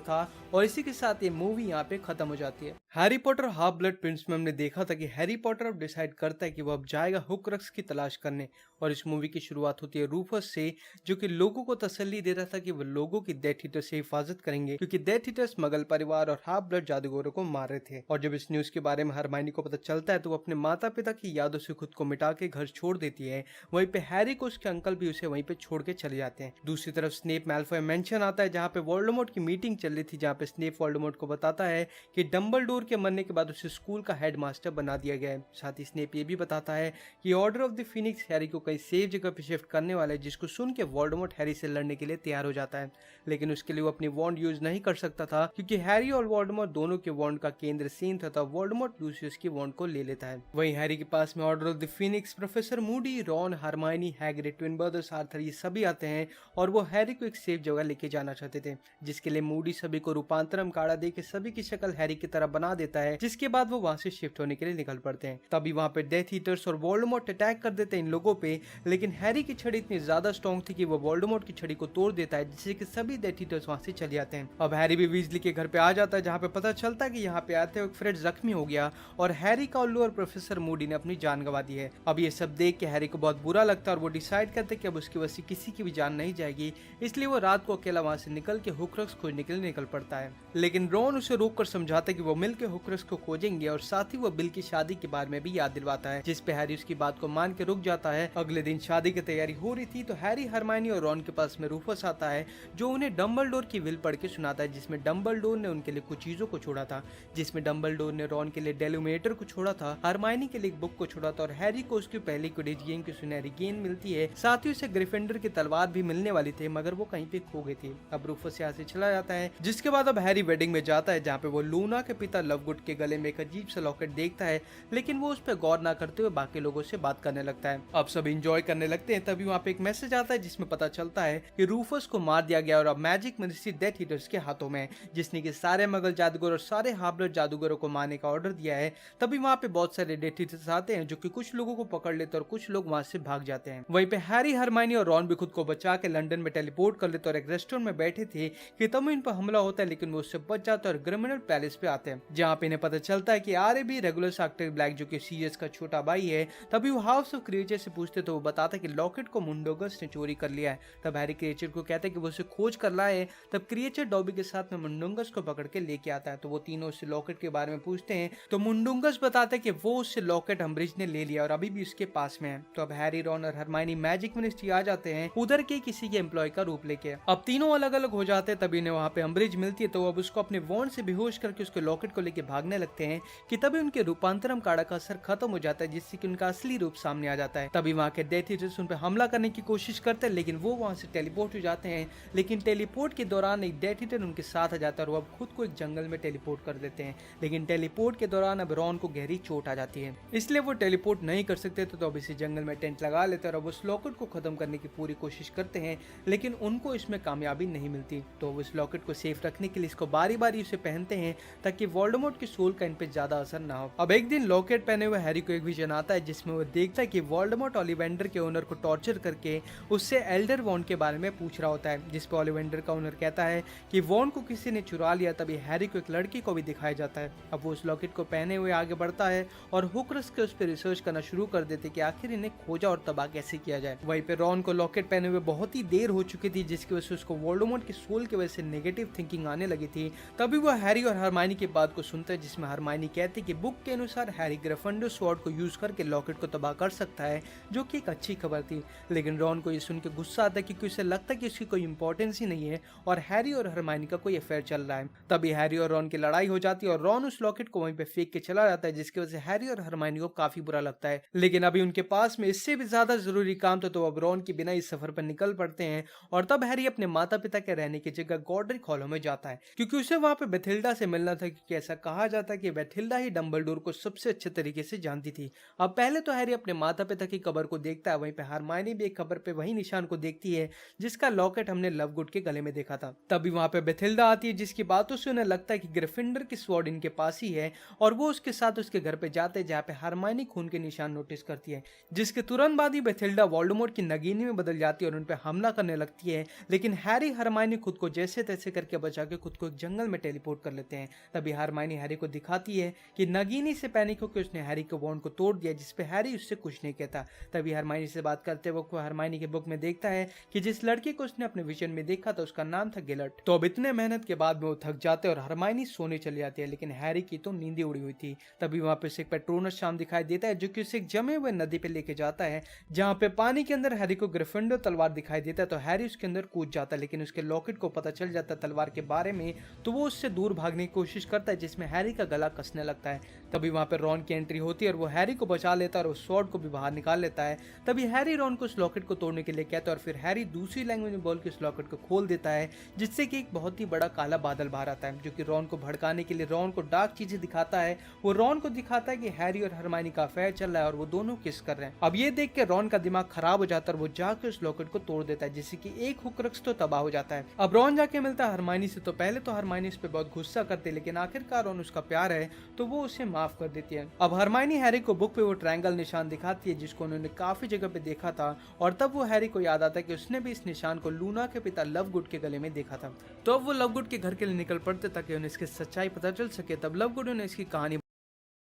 था। और इसी के साथ ये मूवी यहाँ पे खत्म हो जाती है। Harry Potter half blood Prince में हमने देखा था कि हैरी पॉटर अब डिसाइड करता है कि वो अब जाएगा हुक्रक्स की तलाश करने। और इस मूवी की शुरुआत होती है रूफस से, जो कि लोगों को तसल्ली दे रहा था कि वो लोगों की डेथ ईटर से हिफाजत करेंगे, क्योंकि डेथ ईटर्स मगल परिवार और हाफ ब्लड जादूगरों को मार रहे थे। और जब इस न्यूज के बारे में हरमाइनी को पता चलता है तो वो अपने माता पिता की यादों से खुद को मिटा के घर छोड़ देती है। वहीं पे हैरी को उसके अंकल भी उसे वहीं पे छोड़ के चले जाते हैं। दूसरी तरफ स्नेप मैल्फॉय मेंशन आता है, जहाँ पे वोल्डेमॉर्ट की मीटिंग चल रही थी, जहाँ पे स्नेप वोल्डेमॉर्ट को बताता है कि डंबलडोर के मरने के बाद उसे स्कूल का हेडमास्टर बना दिया गया है। साथ ही स्नेप ये भी बताता है कि order of the Phoenix Harry को कई सेफ जगह पे शिफ्ट करने वाला है, जिसको सुन के वोल्डेमॉर्ट हैरी से लड़ने के लिए तैयार हो जाता है। लेकिन उसके लिए वो अपनी वॉन्ड यूज नहीं कर सकता था, क्योंकि हैरी और वोल्डेमॉर्ट दोनों के वॉन्ड का केंद्र सेम था। तो वोल्डेमॉर्ट लूसियस की वॉन्ड को ले लेता है। वहीं हैरी के पास में order of the Phoenix, professor Moody, Ron, Hermione, Hagrid, twin brothers, Arthur, ये सभी आते हैं और वो हैरी को एक सेफ जगह लेके जाना चाहते थे, जिसके लिए मूडी सभी को रूपांतरम काढ़ा दे के सभी की शक्ल हैरी की तरह बना देता है, जिसके बाद वो वहां से शिफ्ट होने के लिए निकल पड़ते हैं। तभी वहां पे डेथ ईटर्स और वोल्डेमॉर्ट अटैक कर देते हैं इन लोगों पे, लेकिन हैरी की छड़ी इतनी ज्यादा स्ट्रॉन्ग थी कि वो वोल्डेमॉर्ट की छड़ी को तोड़ देता है, जिससे कि सभी डेथ ईटर्स वहां से चले जाते हैं। अब हैरी भी वीजली के घर पे आ जाता है, जहाँ पे पता चलता है कि यहाँ पे आते हुए फ्रेड जख्मी हो गया और हैरी का उल्लू और प्रोफेसर मूडी ने अपनी जान गंवा दी है। अब ये सब देख के हैरी को बहुत बुरा लगता है और वो डिसाइड करते कि अब उसकी वजह से किसी की भी जान नहीं जाएगी, इसलिए वो रात को अकेला वहां से निकल के हुक्रक्स खोजने के लिए निकल पड़ता है। लेकिन रॉन उसे रोक कर समझाता है कि वो मिलकर हुक्रक्स को खोजेंगे और साथ ही वो बिल की शादी के बारे में भी याद दिलवाता है, जिस पे हैरी उसकी बात को मान के रुक जाता है। अगले दिन शादी की तैयारी हो रही थी तो हैरी, हरमाइनी और रॉन के पास में रूफस आता है, जो उन्हें डंबलडोर की विल पढ़ के सुनाता है, जिसमें डंबलडोर ने उनके लिए कुछ चीजों को छोड़ा था, जिसमें डंबलडोर ने रॉन के लिए डेलुमिनेटर को छोड़ा था, हरमाइनी के लिए एक बुक को छोड़ा था और हैरी को उसकी पहली क्विडिच गेम की सुनहरी गेंद मिलती है। साथ ही उसे ग्रिफिंडर की तलवार भी मिलने वाली थी, मगर वो कहीं पे खो गई थी। अब रूफस यहाँ से चला जाता है, जिसके बाद अब हैरी वेडिंग में जाता है, जहाँ पे वो लूना के पिता लवगुड के गले में एक अजीब सा लॉकेट देखता है, लेकिन वो उस पर गौर ना करते हुए बाकी लोगों से बात करने लगता है। अब सब इंजॉय करने लगते हैं, तभी वहाँ पे एक मैसेज आता है जिसमें पता चलता है कि रूफस को मार दिया गया और अब मैजिक मिनिस्ट्री डेथ ईटर्स के हाथों में, जिसने कि सारे मगल जादूगर और सारे हाफ ब्लड जादूगरों को मारने का ऑर्डर दिया है। तभी वहाँ पे बहुत सारे डेथ ईटर्स आते हैं, जो कि कुछ लोगों को पकड़ लेते हैं और कुछ लोग वहाँ से भाग जाते हैं। वहीं पे हैरी, हरमाइनी और रॉन भी खुद को बचा के लंदन में टेलीपोर्ट कर लेते और एक रेस्टोरेंट में बैठे थे कि तब इन पर हमला होता है, लेकिन वो उससे बच जाते हैं और क्रिमिनल पैलेस पे आते हैं, जहाँ पे इन्हें पता चलता है कि आर भी रेगुलर एक्टर ब्लैक, जो कि सीरियस का छोटा भाई है। तभी वो हाउस ऑफ क्रिएचर से पूछते तो वो बताता है कि लॉकेट को मुंडोगस ने चोरी कर लिया है। तब हैरी क्रिएचर को कहता है कि वो उसे खोज कर लाए। तब क्रिएचर डॉबी के साथ में मुंडोगस को पकड़ के लेके आता है, तो वो तीनों उससे लॉकेट के बारे में पूछते हैं। तो मुंडोगस बताते हैं कि वो उससे लॉकेट अम्ब्रिज ने ले लिया और अभी भी उसके पास में है। तो अब हैरी, रॉन और हरमाइनी मैजिक मिनिस्ट्री आ जाते हैं, उधर के किसी के एम्प्लॉय का रूप लेके। अब तीनों अलग अलग हो जाते हैं। तभी इन्हें वहाँ पे अम्ब्रिज मिलती है, तो अब उसको अपने वॉन्ड से बेहोश करके उसके लॉकेट को लेके भागने लगते हैं कि तभी उनके रूपांतरम काढ़ा का असर खत्म हो जाता है, जिससे कि उनका असली रूप सामने आ जाता है। तभी वहाँ के डेथ ईटर्स उन पे हमला करने की कोशिश करते हैं, लेकिन वो वहाँ से टेलीपोर्ट हो जाते हैं। लेकिन टेलीपोर्ट के दौरान एक डेथ ईटर उनके साथ आ जाता है और वो अब खुद को एक जंगल में टेलीपोर्ट कर देते हैं। लेकिन टेलीपोर्ट के दौरान अब रॉन को गहरी चोट आ जाती है, इसलिए वो टेलीपोर्ट नहीं कर सकते। तो अब इसी जंगल में टेंट लगा लेते हैं और अब उस लॉकेट को खत्म करने की पूरी कोशिश करते हैं, लेकिन उनको इसमें कामयाबी नहीं मिलती। तो उस लॉकेट को सेफ रखने के लिए इसको बारी बारी उसे पहनते हैं, ताकि वोल्डेमॉर्ट वोल्डेमॉर्ट की सोल का इन पे ज्यादा असर ना हो। अब एक दिन लॉकेट पहने हुए हैरी को एक विजन आता है जिसमें वो देखता है कि वोल्डेमॉर्ट ओलिवेंडर के ओनर को टॉर्चर करके उससे एल्डर वॉन्ड के बारे में पूछ रहा होता है, जिसपे ओलिवेंडर का ओनर कहता है कि वॉन्ड को किसी ने चुरा लिया। तभी हैरी को एक लड़की को भी दिखाया जाता है। अब वो उस लॉकेट को पहने हुए आगे बढ़ता है और हुक्स के उस पर रिसर्च करना शुरू कर देते कि आखिर इन्हें खोजा और तबाह कैसे किया जाए। वहीं पे रॉन को लॉकेट पहने हुए बहुत ही देर हो चुकी थी, जिसकी वजह से उसको वोल्डेमॉर्ट की सोल की वजह से नेगेटिव थिंकिंग आने लगी थी। तभी वो हैरी और हरमाइनी की बात को सुनता है, जिसमें हरमाइनी कहती कि बुक के अनुसार हैरी ग्रिफिंडोर स्वॉर्ड को यूज करके लॉकेट को तबाह कर सकता है, जो कि एक अच्छी खबर थी। लेकिन रॉन को ये सुन के गुस्सा आता है क्योंकि उसे लगता है कि उसकी कोई इंपॉर्टेंस ही नहीं है और हैरी और हरमाइनी का कोई अफेयर चल रहा है। तभी हैरी और रॉन की लड़ाई हो जाती है और रॉन उस लॉकेट को वहीं पे फेंक के चला जाता है, जिसकी वजह से हैरी और हरमाइनी को काफी बुरा लगता है। लेकिन अभी उनके पास में इससे भी ज्यादा जरूरी काम था, तो अब रॉन के बिना इस सफर पर निकल पड़ते हैं। और तब हैरी अपने माता पिता के रहने की जगह गॉडरिक हॉलो में जाता है क्योंकि उसे वहां पे बेथिल्डा से मिलना था, क्योंकि ऐसा कहा जाता है कि बेथिल्डा ही डंबलडोर को सबसे अच्छे तरीके से जानती थी। अब पहले तो हैरी अपने माता पिता की कब्र को देखता है, वहीं पे हरमाइनी भी एक कब्र पे वही निशान को देखती है जिसका लॉकेट हमने लवगुड के गले में देखा था। तभी वहां पे बेथिल्डा आती है, जिसकी बातों से उन्हें लगता है कि ग्रिफिंडर की स्वॉर्ड इनके पास ही है और वो उसके साथ उसके घर पे जाते हैं, जहाँ पे हरमाइनी खून के निशान नोटिस करती है। जिसके तुरंत बाद ही बेथिल्डा वोल्डेमॉर्ट की नगीनी में बदल जाती है और उन पे हमला करने लगती है। लेकिन हैरी हरमाइनी खुद को जैसे तैसे करके बचा के खुद को एक जंगल में टेलीपोर्ट कर लेते हैं। तभी हरमाइनी हैरी को दिखाती है कि नगीनी से पैनिक होकर उसने हैरी के वॉन्ड को तोड़ दिया, जिसपे हैरी उससे कुछ नहीं कहता। तभी हरमाइनी से बात करते वक्त वो हरमाइनी के बुक में देखता है कि जिस लड़की को उसने अपने विजन में देखा था उसका नाम था गिलट। तो अब इतने मेहनत के बाद में वो थक जाते हैं और हरमाइनी सोने चली जाती है, लेकिन हैरी की तो नींदें उड़ी हुई थी। तभी वहां पे एक पेट्रोनस शाम दिखाई देता है जो कि उसे एक जमे हुए नदी पे लेके जाता है, जहाँ पे पानी के अंदर हैरी को ग्रिफिंडोर तलवार दिखाई देता है। तो हैरी उसके अंदर कूद जाता है, लेकिन उसके लॉकेट को पता चल जाता है तलवार के बारे में, तो वो उससे दूर भागने की कोशिश करता है, जिसमें हैरी का गला कसने लगता है। तभी वहां पे रॉन की एंट्री होती है और वो हैरी को बचा लेता है और उस स्वॉर्ड को भी बाहर निकाल लेता है। तभी हैरी रॉन को उस लॉकेट को तोड़ने के लिए कहता है और फिर हैरी दूसरी लैंग्वेज में बोल के उस लॉकेट को खोल देता है, जिससे कि एक बहुत ही बड़ा काला बादल बाहर आता है, जो कि रॉन को भड़काने के लिए रॉन को डार्क चीजें दिखाता है। वो रॉन को दिखाता है कि हैरी और हरमाइनी का अफेयर चल रहा है और वो दोनों किस कर रहे हैं। अब ये देख के रॉन का दिमाग खराब हो जाता है और वो जाके उस लॉकेट को तोड़ देता है, जिससे कि एक हुक्स तो तबाह हो जाता है। अब रॉन जाके मिलता है हरमाइनी से, तो पहले तो हरमाइनी इस पे बहुत गुस्सा करती है, लेकिन आखिरकार रॉन उसका प्यार है तो वो उसे माफ कर देती है। अब हरमाइनी हैरी को बुक पे वो ट्रायंगल निशान दिखाती है जिसको उन्होंने काफी जगह पे देखा था, और तब वो हैरी को याद आता है कि उसने भी इस निशान को लूना के पिता लवगुड के गले में देखा था। तो अब वो लवगुड के घर के लिए निकल पड़ते ताकि उन्हें इसकी सच्चाई पता चल सके। तब लवगुड उन्हें इसकी कहानी